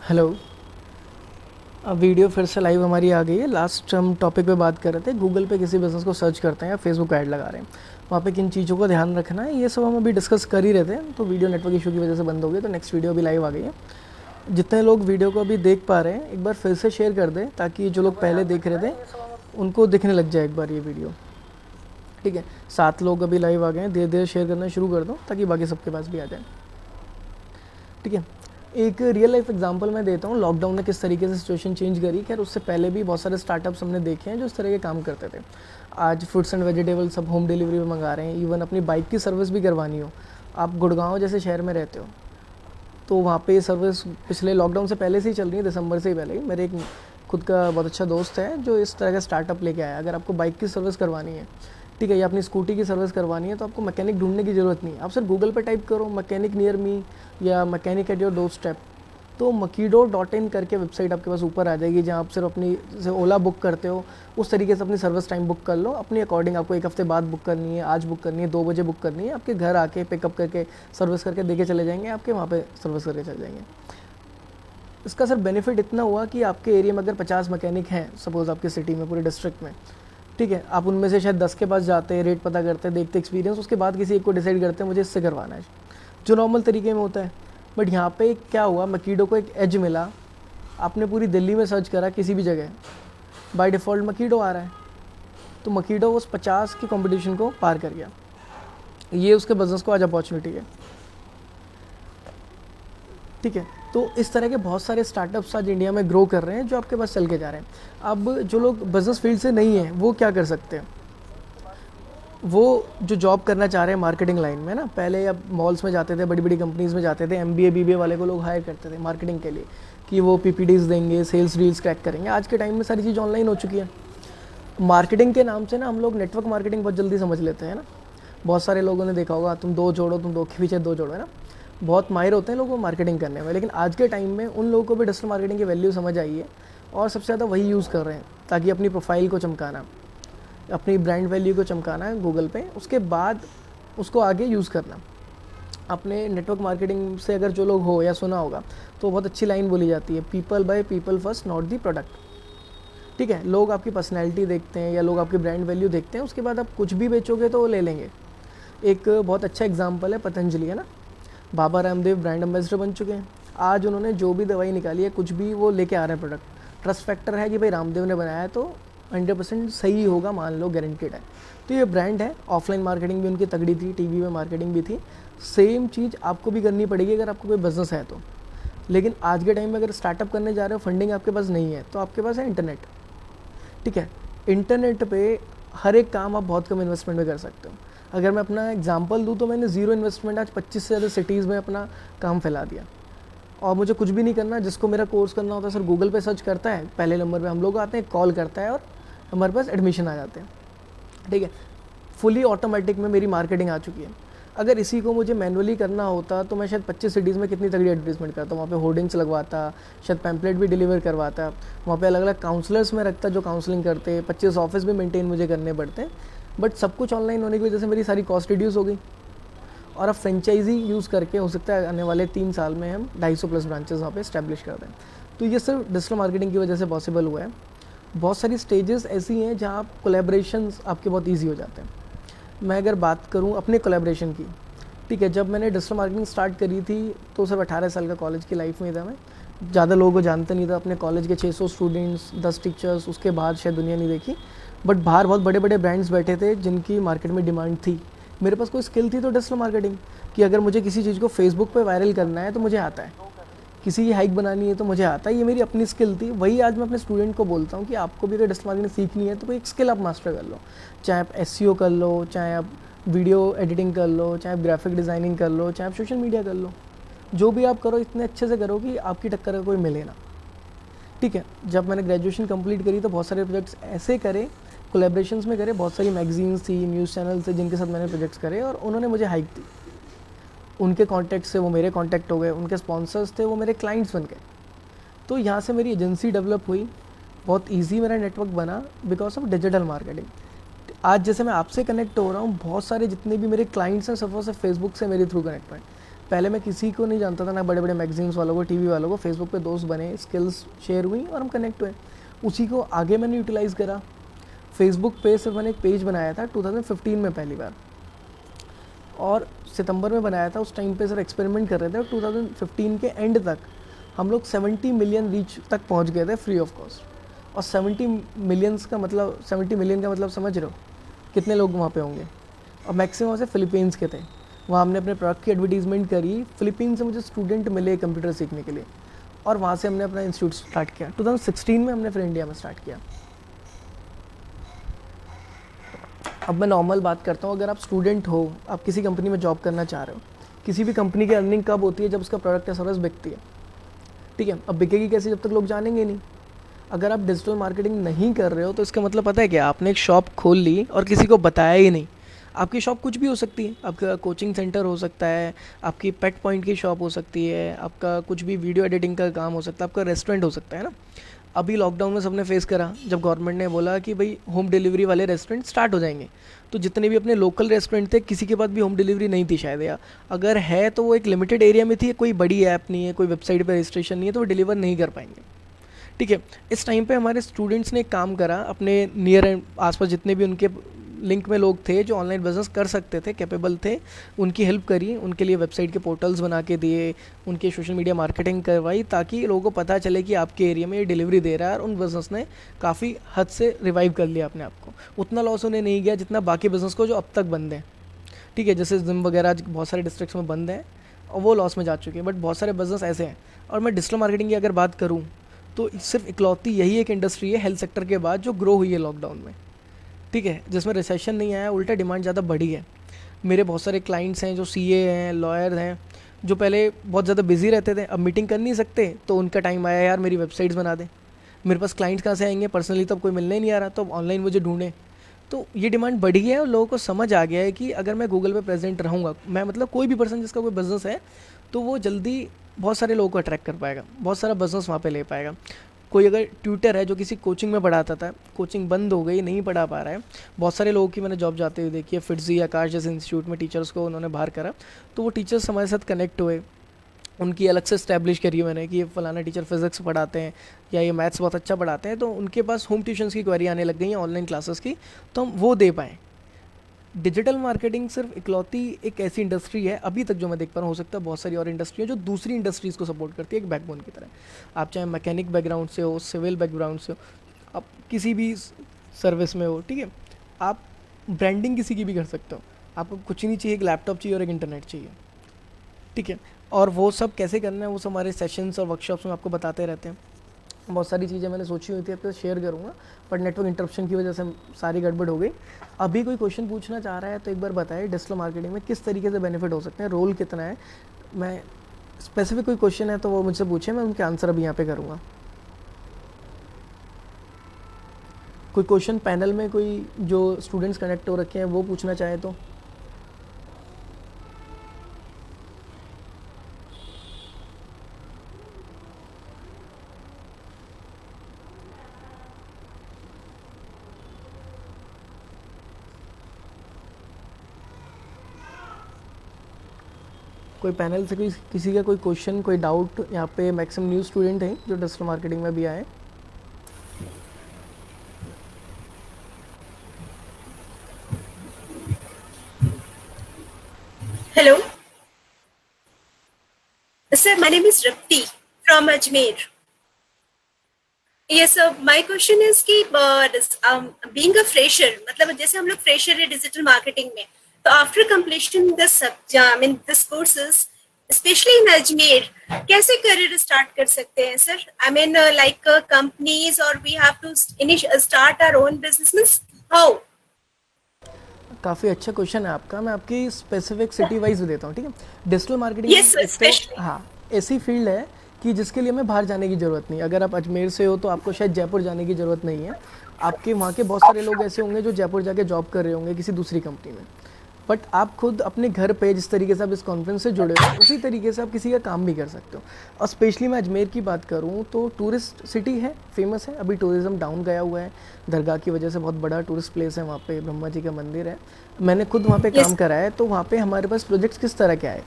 Hello. अब video फिर से लाइव हमारी आ गई है। लास्ट हम टॉपिक पे बात कर रहे थे, गूगल पे किसी बिज़नेस को सर्च करते हैं या फेसबुक ऐड लगा रहे हैं, वहाँ पे किन चीज़ों का ध्यान रखना है, ये सब हम अभी डिस्कस कर ही रहे थे। तो वीडियो नेटवर्क इशू की वजह से बंद हो गई, तो नेक्स्ट वीडियो अभी लाइव आ गई है। जितने लोग वीडियो को अभी देख पा रहे हैं एक बार फिर से शेयर कर दें, ताकि जो लोग पहले देख रहे थे उनको दिखने लग जाए एक बार ये वीडियो। ठीक है, 7 लोग अभी लाइव आ गए हैं, धीरे धीरे शेयर करना शुरू कर दो ताकि बाकी सबके पास भी आ जाए। ठीक है, एक रियल लाइफ एग्जांपल मैं देता हूँ, लॉकडाउन ने किस तरीके से सिचुएशन चेंज करी। खैर उससे पहले भी बहुत सारे स्टार्टअप्स हमने देखे हैं जो इस तरह के काम करते थे। आज फ्रूट्स एंड वेजिटेबल्स सब होम डिलीवरी में मंगा रहे हैं। इवन अपनी बाइक की सर्विस भी करवानी हो, आप गुड़गांव जैसे शहर में रहते हो तो वहाँ पे सर्विस पिछले लॉकडाउन से पहले से ही चल रही है, दिसंबर से ही पहले ही। मेरे एक खुद का बहुत अच्छा दोस्त है जो इस तरह का स्टार्टअप लेके आया। अगर आपको बाइक की सर्विस करवानी है, ठीक है, या अपनी स्कूटी की सर्विस करवानी है, तो आपको मैकेनिक ढूंढने की ज़रूरत नहीं है। आप सिर्फ गूगल पे टाइप करो मैकेनिक नियर मी या mechanic at your door step, तो makido.in करके वेबसाइट आपके पास ऊपर आ जाएगी, जहाँ आप सिर्फ अपनी जैसे ओला बुक करते हो उस तरीके से अपनी सर्विस टाइम बुक कर लो अपनी अकॉर्डिंग। आपको एक हफ्ते बाद बुक करनी है, आज बुक करनी है, 2 बजे बुक करनी है, आपके घर आके पिकअप करके सर्विस करके देके चले जाएंगे, आपके वहाँ पे सर्विस करके चले जाएंगे। इसका सर बेनिफिट इतना हुआ कि आपके एरिया में अगर 50 मैकेनिक हैं सपोज़ आपकी सिटी में, पूरे डिस्ट्रिक्ट में, ठीक है, आप उनमें से शायद 10 के पास जाते हैं, रेट पता करते हैं, देखते एक्सपीरियंस, उसके बाद किसी एक को डिसाइड करते हैं मुझे इससे करवाना है, जो नॉर्मल तरीके में होता है। बट यहाँ पे क्या हुआ, मकीडो को एक एज मिला। आपने पूरी दिल्ली में सर्च करा किसी भी जगह, बाय डिफ़ॉल्ट मकीडो आ रहा है, तो मकीडो उस 50 की कंपटीशन को पार कर गया। ये उसके बिज़नेस को आज अपॉर्चुनिटी है। ठीक है, तो इस तरह के बहुत सारे स्टार्टअप्स आज इंडिया में ग्रो कर रहे हैं जो आपके पास चल के जा रहे हैं। अब जो लोग बिज़नेस फील्ड से नहीं हैं वो क्या कर सकते हैं, वो जो जॉब करना चाह रहे हैं मार्केटिंग लाइन में ना, पहले अब मॉल्स में जाते थे, बड़ी बड़ी कंपनीज़ में जाते थे, MBA BBA वाले को लोग हायर करते थे मार्केटिंग के लिए कि वो PPTs देंगे, सेल्स डील्स क्रैक करेंगे। आज के टाइम में सारी चीज़ ऑनलाइन हो चुकी है। मार्केटिंग के नाम से ना हम लोग नेटवर्क मार्केटिंग बहुत जल्दी समझ लेते हैं ना। बहुत सारे लोगों ने देखा होगा, तुम 2 जोड़ो, तुम 2 के पीछे 2 जोड़ो, है ना। बहुत माहिर होते हैं लोग मार्केटिंग करने में, लेकिन आज के टाइम में उन लोगों को भी डिजिटल मार्केटिंग की वैल्यू समझ आई है और सबसे ज़्यादा वही यूज़ कर रहे हैं ताकि अपनी प्रोफाइल को चमकाना, अपनी ब्रांड वैल्यू को चमकाना है गूगल पे, उसके बाद उसको आगे यूज़ करना। अपने नेटवर्क मार्केटिंग से अगर जो लोग हो या सुना होगा तो बहुत अच्छी लाइन बोली जाती है, people by people first not the product. ठीक है, लोग आपकी पर्सनैलिटी देखते हैं या लोग आपकी ब्रांड वैल्यू देखते हैं, उसके बाद आप कुछ भी बेचोगे तो वो ले लेंगे। एक बहुत अच्छा एग्जाम्पल है पतंजलि, है ना। बाबा रामदेव ब्रांड एम्बेसडर बन चुके हैं। आज उन्होंने जो भी दवाई निकाली है, कुछ भी वो लेके आ रहे हैं प्रोडक्ट। ट्रस्ट फैक्टर है कि भाई रामदेव ने बनाया है तो 100% सही होगा, मान लो गारंटेड है। तो ये ब्रांड है। ऑफलाइन मार्केटिंग भी उनकी तगड़ी थी, टीवी में मार्केटिंग भी थी। सेम चीज़ आपको भी करनी पड़ेगी अगर आपको कोई बिजनेस है तो। लेकिन आज के टाइम में अगर स्टार्टअप करने जा रहे हो, फंडिंग आपके पास नहीं है, तो आपके पास है इंटरनेट। ठीक है, इंटरनेट पे हर एक काम आप बहुत कम इन्वेस्टमेंट में कर सकते हो। अगर मैं अपना एग्जांपल दूँ तो मैंने ज़ीरो इन्वेस्टमेंट आज 25 से ज़्यादा सिटीज़ में अपना काम फैला दिया और मुझे कुछ भी नहीं करना। जिसको मेरा कोर्स करना होता है सर गूगल पे सर्च करता है, पहले नंबर पे हम लोग आते हैं, कॉल करता है और हमारे पास एडमिशन आ जाते हैं। ठीक है, फुली ऑटोमेटिक में मेरी मार्केटिंग आ चुकी है। अगर इसी को मुझे मैनुअली करना होता तो मैं शायद 25 सिटीज़ में कितनी तगड़ी एडवर्टीजमेंट करता, वहाँ पे होर्डिंग्स लगवाता, शायद पैम्पलेट भी डिलीवर करवाता, वहाँ पे अलग अलग काउंसलर्स में रखता जो काउंसलिंग करते, 25 ऑफिस भी मेंटेन मुझे करने पड़ते हैं। बट सब कुछ ऑनलाइन होने की वजह से मेरी सारी कॉस्ट रिड्यूस हो गई। और अब फ्रेंचाइजी यूज़ करके हो सकता है आने वाले 3 साल में हम 250+ ब्रांचेस वहाँ पे इस्टेब्लिश कर दें। तो ये सिर्फ डिजिटल मार्केटिंग की वजह से पॉसिबल हुआ है। बहुत सारी स्टेजेस ऐसी हैं जहाँ आप कोलैबोरेशंस आपके बहुत ईजी हो जाते हैं। मैं अगर बात करूँ अपने कोलैबोरेशन की, ठीक है, जब मैंने डिजिटल मार्केटिंग स्टार्ट करी थी तो सिर्फ 18 साल का कॉलेज की लाइफ में था मैं। ज़्यादा लोगों को जानता नहीं था। अपने कॉलेज के 600 स्टूडेंट्स, 10 टीचर्स, उसके बाद शायद दुनिया नहीं देखी। बट बाहर बहुत बड़े बड़े ब्रांड्स बैठे थे जिनकी मार्केट में डिमांड थी। मेरे पास कोई स्किल थी तो डिजिटल मार्केटिंग कि अगर मुझे किसी चीज़ को फेसबुक पे वायरल करना है तो मुझे आता है, किसी की हाइक बनानी है तो मुझे आता है। ये मेरी अपनी स्किल थी। वही आज मैं अपने स्टूडेंट को बोलता हूँ कि आपको भी अगर डिजिटल मार्केटिंग सीखनी है तो कोई एक स्किल आप मास्टर कर लो। चाहे आप SEO कर लो, चाहे आप वीडियो एडिटिंग कर लो, चाहे आप ग्राफिक डिज़ाइनिंग कर लो, चाहे आप सोशल मीडिया कर लो। जो भी आप करो इतने अच्छे से करो कि आपकी टक्कर का कोई मिले ना। ठीक है, जब मैंने ग्रेजुएशन कंप्लीट करी तो बहुत सारे प्रोजेक्ट्स ऐसे करे, कोलैबोरेशंस में करे। बहुत सारी मैगजीन्स थी, न्यूज़ चैनल थे जिनके साथ मैंने प्रोजेक्ट्स करे और उन्होंने मुझे हाइक दी। उनके कॉन्टैक्ट से वो मेरे कॉन्टैक्ट हो गए, उनके स्पॉन्सर्स थे वो मेरे क्लाइंट्स बन गए। तो यहाँ से मेरी एजेंसी डेवलप हुई, बहुत ईजी मेरा नेटवर्क बना बिकॉज ऑफ डिजिटल मार्केटिंग। आज जैसे मैं आपसे कनेक्ट हो रहा हूँ, बहुत सारे जितने भी मेरे क्लाइंट्स हैं सब से फेसबुक से मेरे थ्रू कनेक्ट हुए। पहले मैं किसी को नहीं जानता था, ना बड़े बड़े मैगजीन्स वालों को, टीवी वालों को। फेसबुक पे दोस्त बने, स्किल्स शेयर हुई और हम कनेक्ट हुए, उसी को आगे मैंने यूटिलाइज़ करा। फेसबुक पे सिर्फ मैंने एक पेज बनाया था 2015 में पहली बार, और सितंबर में बनाया था। उस टाइम पे सर एक्सपेरिमेंट कर रहे थे, और 2015 के एंड तक हम लोग 70 मिलियन रीच तक पहुंच गए थे फ्री ऑफ कॉस्ट। और 70 मिलियन का मतलब समझ रहे हो कितने लोग वहाँ पे होंगे? और मैक्सिमम से फिलीपींस के थे। वहाँ हमने अपने प्रोडक्ट की एडवर्टीजमेंट करी। फिलीपींस से मुझे स्टूडेंट मिले कंप्यूटर सीखने के लिए, और वहाँ से हमने अपना इंस्टीट्यूट स्टार्ट किया। 2016 में हमने फिर इंडिया में स्टार्ट किया। अब मैं नॉर्मल बात करता हूँ, अगर आप स्टूडेंट हो, आप किसी कंपनी में जॉब करना चाह रहे हो, किसी भी कंपनी की अर्निंग कब होती है? जब उसका प्रोडक्ट या सर्विस बिकती है, ठीक है। अब बिकेगी कैसे? जब तक लोग जानेंगे नहीं। अगर आप डिजिटल मार्केटिंग नहीं कर रहे हो तो इसका मतलब पता है क्या? आपने एक शॉप खोल ली और किसी को बताया ही नहीं। आपकी शॉप कुछ भी हो सकती है, आपका कोचिंग सेंटर हो सकता है, आपकी पेट पॉइंट की शॉप हो सकती है, आपका कुछ भी वीडियो एडिटिंग का काम हो सकता है, आपका रेस्टोरेंट हो सकता है ना। अभी लॉकडाउन में सबने फेस करा, जब गवर्नमेंट ने बोला कि भाई होम डिलीवरी वाले रेस्टोरेंट स्टार्ट हो जाएंगे, तो जितने भी अपने लोकल रेस्टोरेंट थे, किसी के पास भी होम डिलीवरी नहीं थी शायद, या अगर है तो वो एक लिमिटेड एरिया में थी, कोई बड़ी ऐप नहीं है, कोई वेबसाइट पर रजिस्ट्रेशन नहीं है, तो वो डिलीवर नहीं कर पाएंगे, ठीक है। इस टाइम पे हमारे स्टूडेंट्स ने एक काम करा, अपने नियर एंड आसपास जितने भी उनके लिंक में लोग थे जो ऑनलाइन बिजनेस कर सकते थे, कैपेबल थे, उनकी हेल्प करी, उनके लिए वेबसाइट के पोर्टल्स बना के दिए, उनके सोशल मीडिया मार्केटिंग करवाई, ताकि लोगों को पता चले कि आपके एरिया में ये डिलीवरी दे रहा है। और उन बिज़नेस ने काफ़ी हद से रिवाइव कर लिया अपने आप को। उतना लॉस उन्हें नहीं गया जितना बाकी बिज़नेस को जो अब तक बंद हैं, ठीक है। जैसे जिम वगैरह बहुत सारे डिस्ट्रिक्ट्स में बंद हैं और वो लॉस में जा चुके हैं, बट बहुत सारे बिज़नेस ऐसे हैं। और मैं डिजिटल मार्केटिंग की अगर बात करूँ तो सिर्फ इकलौती यही एक इंडस्ट्री है हेल्थ सेक्टर के बाद जो ग्रो हुई है लॉकडाउन में, ठीक है, जिसमें रिसेशन नहीं आया, उल्टा डिमांड ज़्यादा बढ़ी है। मेरे बहुत सारे क्लाइंट्स हैं जो सीए हैं, लॉयर हैं, जो पहले बहुत ज़्यादा बिजी रहते थे, अब मीटिंग कर नहीं सकते, तो उनका टाइम आया यार मेरी वेबसाइट्स बना दें। मेरे पास क्लाइंट्स कहाँ से आएंगे? पर्सनली तो अब कोई मिलने ही नहीं आ रहा, तो अब ऑनलाइन मुझे ढूंढें। तो ये डिमांड बढ़ी है और लोगों को समझ आ गया है कि अगर मैं गूगल पे प्रेजेंट रहूँगा, मैं मतलब कोई भी पर्सन जिसका कोई बिज़नेस है, तो वो जल्दी बहुत सारे लोगों को अट्रैक्ट कर पाएगा, बहुत सारा बिज़नेस वहाँ पे ले पाएगा। कोई अगर ट्यूटर है जो किसी कोचिंग में पढ़ाता था, कोचिंग बंद हो गई, नहीं पढ़ा पा रहा है, बहुत सारे लोगों की मैंने जॉब जाते हुए देखी है। फिट्जी, आकाश जैसे इंस्टीट्यूट में टीचर्स को उन्होंने बाहर करा, तो वो टीचर्स हमारे साथ कनेक्ट हुए, उनकी अलग से इस्टेब्लिश करी मैंने कि ये फलाना टीचर फिज़िक्स पढ़ाते हैं या ये मैथ्स बहुत अच्छा पढ़ाते हैं, तो उनके पास होम ट्यूशन्स की क्वेरी आने लग गई हैं, ऑनलाइन क्लासेस की, तो हम वो दे पाएँ। डिजिटल मार्केटिंग सिर्फ इकलौती एक ऐसी इंडस्ट्री है अभी तक जो मैं देख पा रहा हूँ, हो सकता है बहुत सारी और इंडस्ट्री है जो दूसरी इंडस्ट्रीज़ को सपोर्ट करती है एक बैकबोन की तरह। आप चाहे मैकेनिक बैकग्राउंड से हो, सिविल बैकग्राउंड से हो, आप किसी भी सर्विस में हो, ठीक है, आप ब्रांडिंग किसी की भी कर सकते हो। आपको कुछ नहीं चाहिए, एक लैपटॉप चाहिए और एक इंटरनेट चाहिए, ठीक है। और वो सब कैसे करना है वो सब हमारे सेशंस और वर्कशॉप्स में आपको बताते रहते हैं। बहुत सारी चीज़ें मैंने सोची हुई थी, आपके साथ शेयर करूँगा, पर नेटवर्क इंटरप्शन की वजह से सारी गड़बड़ हो गई। अभी कोई क्वेश्चन पूछना चाह रहा है तो एक बार बताइए, डिजिटल मार्केटिंग में किस तरीके से बेनिफिट हो सकते हैं, रोल कितना है? मैं स्पेसिफिक कोई क्वेश्चन है तो वो मुझसे पूछे, मैं उनके आंसर अभी यहाँ पे करूँगा। कोई क्वेश्चन पैनल में कोई जो स्टूडेंट्स कनेक्ट हो रखे हैं वो पूछना चाहे तो? कोई पैनल से कोई किसी का कोई क्वेश्चन, कोई डाउट? यहाँ पे मैक्सिमम न्यू स्टूडेंट हैं जो डिजिटल मार्केटिंग में भी आए। Hello, sir. My name is Rapti from Ajmer. Yes, sir. My question is कि being a fresher, मतलब जैसे हम लोग fresher है digital marketing में, तो after completion this courses, especially in Ajmer, कैसे career start कर सकते हैं, sir? I mean, companies, or we have to start our own business? How? काफ़ी अच्छा क्वेश्चन है आपका। मैं आपकी स्पेसिफिक सिटी वाइज देता हूँ, ठीक है। Digital marketing Yes, sir. एक तो Especially. हाँ ऐसी फील्ड है कि जिसके लिए हमें बाहर जाने की ज़रूरत नहीं। अगर आप अजमेर से हो तो आपको शायद जयपुर जाने की ज़रूरत नहीं है। आपके वहाँ के बहुत सारे लोग ऐसे होंगे जो जयपुर जाके जॉब कर रहे होंगे किसी दूसरी कंपनी में, बट आप खुद अपने घर पे जिस तरीके से आप इस कॉन्फ्रेंस से जुड़े हो उसी तरीके से आप किसी का काम भी कर सकते हो। और स्पेशली मैं अजमेर की बात करूँ तो टूरिस्ट सिटी है, फेमस है। अभी टूरिज़्म डाउन गया हुआ है, दरगाह की वजह से बहुत बड़ा टूरिस्ट प्लेस है वहाँ पे, ब्रह्मा जी का मंदिर है। मैंने खुद वहाँ पे काम Yes. करा है, तो वहाँ पे हमारे पास प्रोजेक्ट्स किस तरह के आए,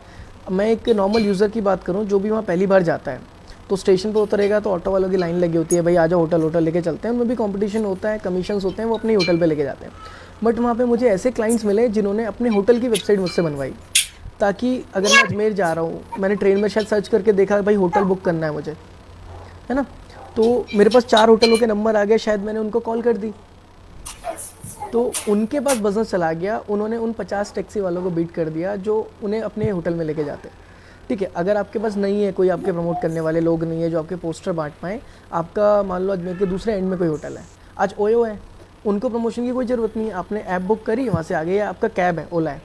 मैं एक नॉर्मल यूज़र की बात करूं, जो भी वहाँ पहली बार जाता है तो स्टेशन पर उतरेगा तो ऑटो वालों की लाइन लगी होती है, भाई आ जाओ होटल, होटल लेके चलते हैं, उनमें भी कंपटीशन होता है, कमीशंस होते हैं, वो अपने होटल पे लेके जाते हैं। बट वहाँ पे मुझे ऐसे क्लाइंट्स मिले जिन्होंने अपने होटल की वेबसाइट मुझसे बनवाई, ताकि अगर मैं अजमेर जा रहा हूँ, मैंने ट्रेन में शायद सर्च करके देखा भाई होटल बुक करना है मुझे, है ना, तो मेरे पास 4 होटलों के नंबर आ गए, शायद मैंने उनको कॉल कर दी, तो उनके पास बिजनेस चला गया, उन्होंने उन 50 टैक्सी वालों को बीट कर दिया जो उन्हें अपने होटल में लेके जाते। ठीक है, अगर आपके पास नहीं है, कोई आपके प्रमोट करने वाले लोग नहीं है जो आपके पोस्टर बांट पाएँ, आपका मान लो अजमेर के दूसरे एंड में कोई होटल है, आज ओयो है, उनको प्रमोशन की कोई ज़रूरत नहीं है, आपने ऐप बुक करी, वहाँ से आ गया, आपका कैब है, ओला है,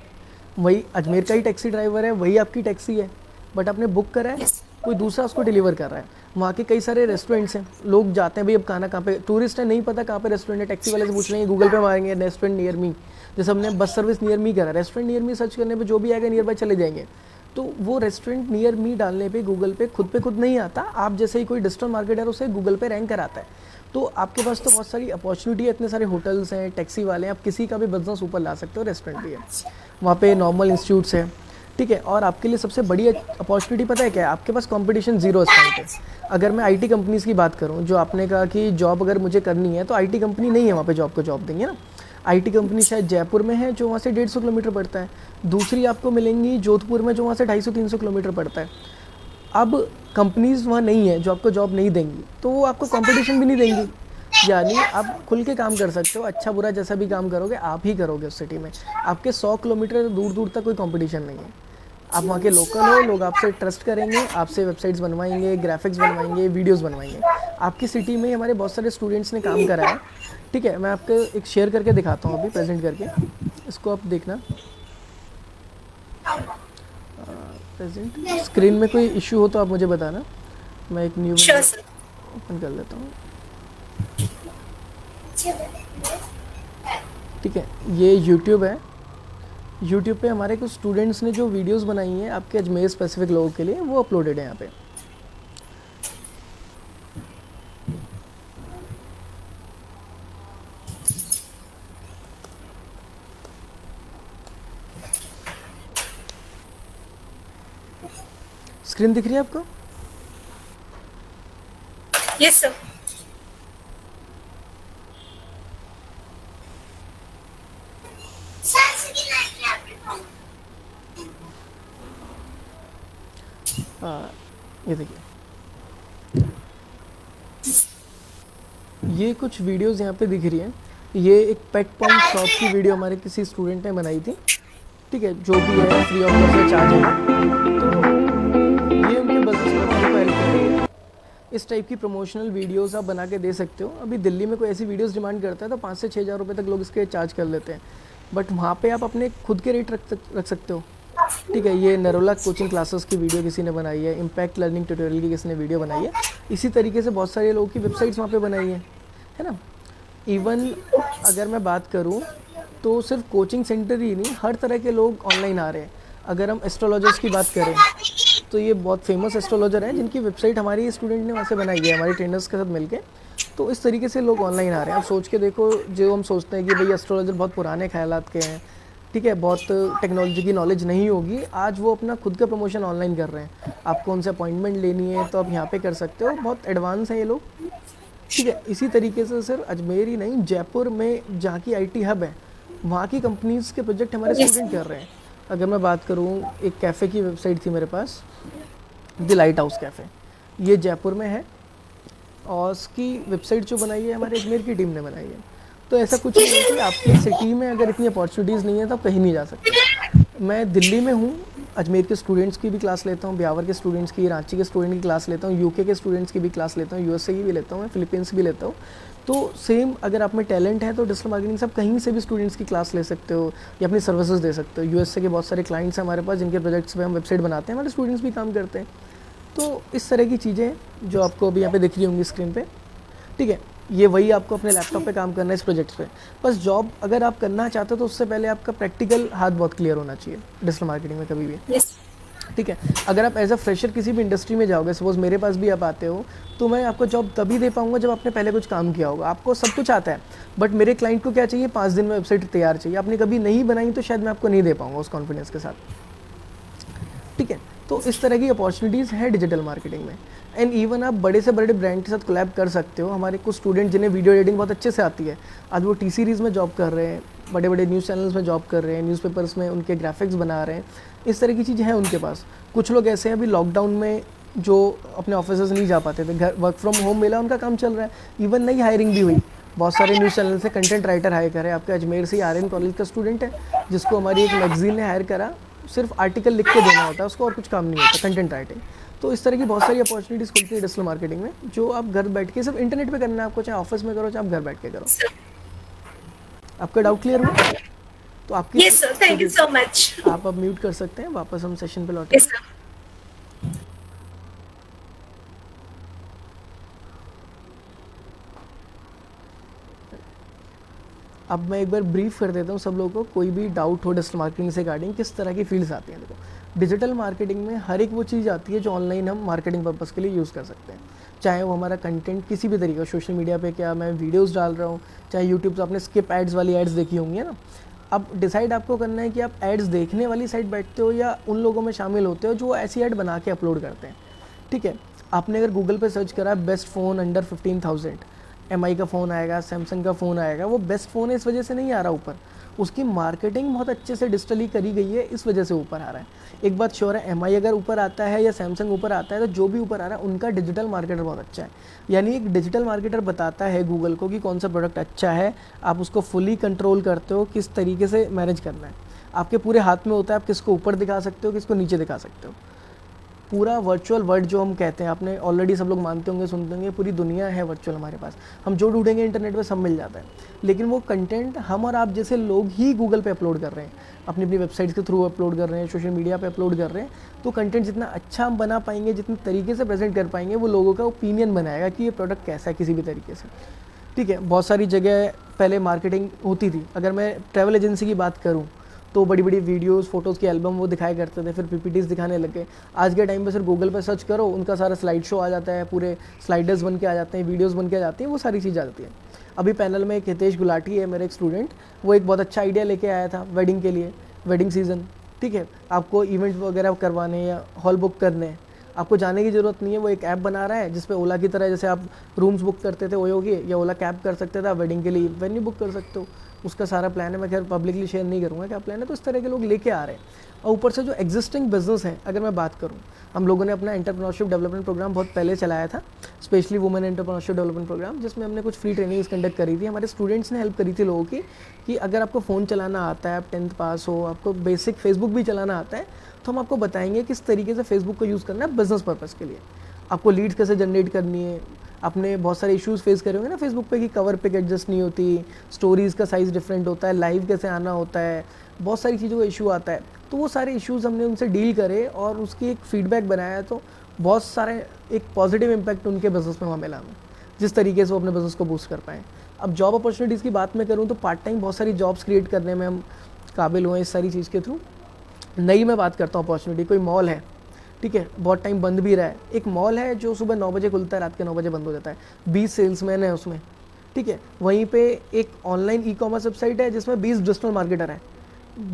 वही अजमेर का ही टैक्सी ड्राइवर है, वही आपकी टैक्सी है, बट आपने बुक करा है, कोई दूसरा उसको डिलीवर कर रहा है। वहाँ के कई सारे रेस्टोरेंट्स हैं, लोग जाते हैं भाई अब खाना कहाँ पे, टूरिस्ट है नहीं पता कहाँ पे रेस्टोरेंट है, टैक्सी वाले से पूछ लेंगे, गूगल पे मारेंगे रेस्टोरेंट नियर मी, जैसे हमने बस सर्विस नियर मी करा, रेस्टोरेंट नियर मी सर्च करने पे जो भी आएगा नियर बाय चले जाएंगे, तो वो रेस्टोरेंट नियर मी डालने पे गूगल पे खुद नहीं आता, आप जैसे ही कोई डिजिटल मार्केटर उसे गूगल पे रैंक कराता है। तो आपके पास तो बहुत सारी अपॉर्चुनिटी है, इतने सारे होटल्स हैं, टैक्सी वाले हैं, आप किसी का भी बिजनेस ऊपर ला सकते हो, रेस्टोरेंट भी है, वहाँ पे नॉर्मल इंस्टीट्यूट्स हैं। ठीक है, और आपके लिए सबसे बड़ी अपॉर्चुनिटी पता है क्या है, आपके पास कंपटीशन जीरो इस टाइम पे। अगर मैं आईटी कंपनीज़ की बात करूँ, जो आपने कहा कि जॉब अगर मुझे करनी है तो आईटी कंपनी नहीं है वहाँ पे जॉब को जॉब देंगे ना, आईटी कंपनी शायद जयपुर में है जो वहाँ से 150 किलोमीटर पड़ता है, दूसरी आपको मिलेंगी जोधपुर में जो वहाँ से 250-300 किलोमीटर पड़ता है। अब कंपनीज़ वहाँ नहीं है जो आपको जॉब नहीं देंगी, तो वो आपको कंपटीशन भी नहीं देंगी, यानी आप खुल के काम कर सकते हो, अच्छा बुरा जैसा भी काम करोगे आप ही करोगे उस सिटी में, आपके 100 किलोमीटर दूर दूर तक कोई कंपटीशन नहीं है, आप वहाँ के लोकल हो, लोग आपसे ट्रस्ट करेंगे, आपसे वेबसाइट्स बनवाएंगे, ग्राफिक्स बनवाएंगे, वीडियोस बनवाएंगे। आपकी सिटी में हमारे बहुत सारे स्टूडेंट्स ने काम करा है। ठीक है, मैं आपको एक शेयर करके दिखाता हूँ अभी, प्रेजेंट करके, इसको आप देखना। प्रेजेंट स्क्रीन में कोई इशू हो तो आप मुझे बताना, मैं एक न्यू ओपन कर लेता हूँ। ठीक है, ये यूट्यूब है, यूट्यूब पे हमारे कुछ स्टूडेंट्स ने जो वीडियोस बनाई हैं आपके अजमेर स्पेसिफिक लोगों के लिए, वो अपलोडेड है यहाँ पे। स्क्रीन दिख रही है आपको? Yes sir. ये देखिए, ये कुछ वीडियोस यहाँ पे दिख रही हैं, ये एक पेट पॉइंट शॉप की वीडियो हमारे किसी स्टूडेंट ने बनाई थी। ठीक है, जो भी है फ्री ऑफ कॉस्ट है, चार्ज है, तो ये उनके बिजनेस में आपको हेल्प करेगी। इस टाइप की प्रमोशनल वीडियोस आप बना के दे सकते हो। अभी दिल्ली में कोई ऐसी वीडियोस डिमांड करता है तो 5 से 6 हज़ार रुपये तक लोग इसके चार्ज कर लेते हैं, बट वहाँ पे आप अपने खुद के रेट रख सकते हो। ठीक है, ये नरोला कोचिंग क्लासेस की वीडियो किसी ने बनाई है, इम्पैक्ट लर्निंग ट्यूटोरियल की किसी ने वीडियो बनाई है, इसी तरीके से बहुत सारे लोगों की वेबसाइट्स वहाँ पे बनाई है ना। इवन अगर मैं बात करूँ तो सिर्फ कोचिंग सेंटर ही नहीं, हर तरह के लोग ऑनलाइन आ रहे हैं। अगर हम एस्ट्रोलॉजर्स की बात करें तो ये बहुत फेमस एस्ट्रोलॉजर हैं जिनकी वेबसाइट हमारी स्टूडेंट ने वहाँ से बनाई है हमारे ट्रेनर्स के साथ मिलके। तो इस तरीके से लोग ऑनलाइन आ रहे हैं। आप सोच के देखो, जो हम सोचते हैं कि भाई एस्ट्रोलॉजर बहुत पुराने ख्यालात के हैं, ठीक है, बहुत टेक्नोलॉजी की नॉलेज नहीं होगी, आज वो अपना खुद का प्रमोशन ऑनलाइन कर रहे हैं। आपको उनसे अपॉइंटमेंट लेनी है तो आप यहाँ पे कर सकते हो, बहुत एडवांस हैं ये लोग। ठीक है, इसी तरीके से सर अजमेर ही नहीं, जयपुर में जहाँ की आईटी हब है वहाँ की कंपनीज़ के प्रोजेक्ट हमारे स्टूडेंट कर रहे हैं। अगर मैं बात करूँ, एक कैफ़े की वेबसाइट थी मेरे पास, द लाइट हाउस कैफ़े, ये जयपुर में है और उसकी वेबसाइट जो बनाई है हमारे अजमेर की टीम ने बनाई है। तो ऐसा कुछ नहीं है कि आपकी सिटी में अगर इतनी अपॉर्चुनिटीज़ नहीं है तो आप कहीं नहीं जा सकते। मैं दिल्ली में हूँ, अजमेर के स्टूडेंट्स की भी क्लास लेता हूँ, ब्यावर के स्टूडेंट्स की, रांची के स्टूडेंट की क्लास लेता हूँ, यूके के स्टूडेंट्स की भी क्लास लेता हूँ, यूएसए की भी लेता हूँ, मैं फिलीपींस भी लेता हूँ। तो सेम अगर आप में टैलेंट है तो डिजिटल मार्केटिंग से आप कहीं से भी स्टूडेंट्स की क्लास ले सकते हो या अपनी सर्विसेज दे सकते हो। यूएसए के बहुत सारे क्लाइंट्स हैं हमारे पास जिनके प्रोजेक्ट्स पे हम वेबसाइट बनाते हैं, हमारे स्टूडेंट्स भी काम करते हैं। तो इस तरह की चीज़ें जो आपको अभी यहाँ पे दिख रही होंगी स्क्रीन पे, ठीक है, ये वही आपको अपने लैपटॉप पे काम करना है इस प्रोजेक्ट्स पे। बस जॉब अगर आप करना चाहते हो तो उससे पहले आपका प्रैक्टिकल हाथ बहुत क्लियर होना चाहिए डिजिटल मार्केटिंग में कभी भी। ठीक है, अगर आप एज अ फ्रेशर किसी भी इंडस्ट्री में जाओगे, सपोज मेरे पास भी आप आते हो, तो मैं आपको जॉब तभी दे पाऊंगा जब आपने पहले कुछ काम किया होगा। आपको सब कुछ आता है, बट मेरे क्लाइंट को क्या चाहिए, 5 दिन में वेबसाइट तैयार चाहिए। आपने कभी नहीं बनाई तो शायद मैं आपको नहीं दे पाऊंगा उस कॉन्फिडेंस के साथ। ठीक है। तो इस तरह की अपॉर्चुनिटीज़ हैं डिजिटल मार्केटिंग में। एंड इवन आप बड़े से बड़े ब्रांड के साथ कोलैब कर सकते हो। हमारे कुछ स्टूडेंट जिन्हें वीडियो एडिटिंग बहुत अच्छे से आती है, आज वो टी सीरीज़ में जॉब कर रहे हैं, बड़े बड़े न्यूज़ चैनल्स में जॉब कर रहे हैं, न्यूज़पेपर्स में उनके ग्राफिक्स बना रहे हैं। इस तरह की चीज़ें हैं उनके पास। कुछ लोग ऐसे हैं अभी लॉकडाउन में जो अपने ऑफिस नहीं जा पाते थे, घर वर्क फ्रॉम होम मिला, उनका काम चल रहा है। इवन नई हायरिंग भी हुई, बहुत सारे न्यूज़ चैनल से कंटेंट राइटर हायर करे। आपके अजमेर से आर्यन कॉलेज का स्टूडेंट है जिसको हमारी एक मैगजीन ने हायर करा, सिर्फ आर्टिकल लिख के देना होता है उसको और कुछ काम नहीं होता, कंटेंट राइटिंग। तो इस तरह की बहुत सारी अपॉर्चुनिटीज़ खुलती है डिजिटल मार्केटिंग में, जो आप घर बैठ के सिर्फ इंटरनेट पे करना है आपको, चाहे ऑफिस में करो चाहे आप घर बैठ के करो। आपका डाउट क्लियर हुआ? तो आपकी Yes, sir. Thank you so much. आप अब म्यूट कर सकते हैं, वापस हम सेशन पे Yes, लौटेंगे। sir. अब मैं एक बार ब्रीफ कर देता हूँ सब लोगों को, कोई भी डाउट हो डिजिटल मार्केटिंग से रिगार्डिंग किस तरह की फील्ड्स आती हैं। देखो, डिजिटल मार्केटिंग में हर एक वो चीज़ आती है जो ऑनलाइन हम मार्केटिंग पर्पज़ के लिए यूज़ कर सकते हैं। चाहे वो हमारा कंटेंट किसी भी तरीके का, सोशल मीडिया पे क्या मैं वीडियोस डाल रहा हूँ, चाहे यूट्यूब पे आपने स्किप एड्स वाली एड्स देखी होंगी, है ना। अब डिसाइड आपको करना है कि आप एड्स देखने वाली साइड बैठते हो या उन लोगों में शामिल होते हो जो ऐसी ऐड बना के अपलोड करते हैं। ठीक है, आपने अगर गूगल पे सर्च करा बेस्ट फ़ोन अंडर 15,000, एमआई का फ़ोन आएगा, सैमसंग का फ़ोन आएगा। वो बेस्ट फ़ोन है इस वजह से नहीं आ रहा ऊपर, उसकी मार्केटिंग बहुत अच्छे से डिजिटली करी गई है, इस वजह से ऊपर आ रहा है। एक बात श्योर है, एमआई अगर ऊपर आता है या सैमसंग ऊपर आता है तो जो भी ऊपर आ रहा है उनका डिजिटल मार्केटर बहुत अच्छा है। यानी एक डिजिटल मार्केटर बताता है गूगल को कि कौन सा प्रोडक्ट अच्छा है, आप उसको फुली कंट्रोल करते हो, किस तरीके से मैनेज करना है। आपके पूरे हाथ में होता है, आप किसको ऊपर दिखा सकते हो, किसको नीचे दिखा सकते हो। पूरा वर्चुअल वर्ल्ड जो हम कहते हैं, आपने ऑलरेडी सब लोग मानते होंगे, सुनते होंगे, पूरी दुनिया है वर्चुअल हमारे पास। हम जो ढूंढेंगे इंटरनेट पे सब मिल जाता है, लेकिन वो कंटेंट हम और आप जैसे लोग ही गूगल पे अपलोड कर रहे हैं, अपनी अपनी वेबसाइट्स के थ्रू अपलोड कर रहे हैं, सोशल मीडिया पे अपलोड कर रहे हैं। तो कंटेंट जितना अच्छा हम बना पाएंगे, जितने तरीके से प्रेजेंट कर पाएंगे, वो लोगों का ओपिनियन बनाएगा कि ये प्रोडक्ट कैसा है किसी भी तरीके से। ठीक है, बहुत सारी जगह पहले मार्केटिंग होती थी। अगर मैं ट्रैवल एजेंसी की बात करूँ तो बड़ी बड़ी वीडियोस, फोटोज़ की एल्बम वो दिखाया करते थे, फिर पीपीटीज़ दिखाने लग गए। आज के टाइम पे सिर्फ गूगल पे सर्च करो, उनका सारा स्लाइड शो आ जाता है, पूरे स्लाइडर्स बन के आ जाते हैं, वीडियोस बन के आ जाती हैं, वो सारी चीज़ आ जाती है। अभी पैनल में एक हितेश गुलाटी है, मेरे एक स्टूडेंट, वो एक बहुत अच्छा आइडिया लेके आया था वेडिंग के लिए, वेडिंग सीज़न। ठीक है, आपको इवेंट वगैरह करवाने या हॉल बुक करने, आपको जाने की ज़रूरत नहीं है। वो एक ऐप बना रहा है जिसपे ओला की तरह, जैसे आप रूम्स बुक करते थे ओयो की, या ओला कैब कर सकते थे, आप वेडिंग के लिए वेन्यू बुक कर सकते हो। उसका सारा प्लान है, मैं खैर पब्लिकली शेयर नहीं करूँगा क्या प्लान है। तो इस तरह के लोग लेके आ रहे हैं। और ऊपर से जो एग्जिस्टिंग बिजनेस है, अगर मैं बात करूँ, हम लोगों ने अपना एंटरप्रेन्योरशिप डेवलपमेंट प्रोग्राम बहुत पहले चलाया था, specially women entrepreneurship development programme, जिसमें हमने कुछ फ्री ट्रेनिंग्स कंडक्ट करी थी। हमारे स्टूडेंट्स ने हेल्प करी थी लोगों की कि अगर आपको फ़ोन चलाना आता है, आप 10th पास हो, आपको बेसिक फेसबुक भी चलाना आता है, तो हम आपको बताएंगे किस तरीके से फेसबुक को यूज़ करना है बिजनेस पर्पज़ के लिए। आपको लीड्स कैसे जनरेट करनी है। आपने बहुत सारे इश्यूज़ फेस करे होंगे ना फेसबुक पे कि कवर पिक एडजस्ट नहीं होती, स्टोरीज़ का साइज़ डिफरेंट होता है, लाइव कैसे आना होता है, बहुत सारी चीज़ों का इशू आता है। तो वो सारे इश्यूज़ हमने उनसे डील करे और उसकी एक फीडबैक बनाया, तो बहुत सारे एक पॉजिटिव इम्पैक्ट उनके बिज़नेस में वहाँ मिला हमें, जिस तरीके से वो अपने बिज़नेस को बूस्ट कर पाएँ। अब जॉब अपॉर्चुनिटीज़ की बात मैं करूँ तो पार्ट टाइम बहुत सारी जॉब्स क्रिएट करने में हम काबिल हुए इस सारी चीज़ के थ्रू। नई मैं बात करता हूँ अपॉर्चुनिटी, कोई मॉल है, ठीक है, बहुत टाइम बंद भी रहा है। एक मॉल है जो सुबह 9 बजे खुलता है, रात के 9 बजे बंद हो जाता है, 20 सेल्समैन है उसमें। ठीक है, वहीं पे एक ऑनलाइन ई कॉमर्स वेबसाइट है जिसमें 20 डिजिटल मार्केटर हैं,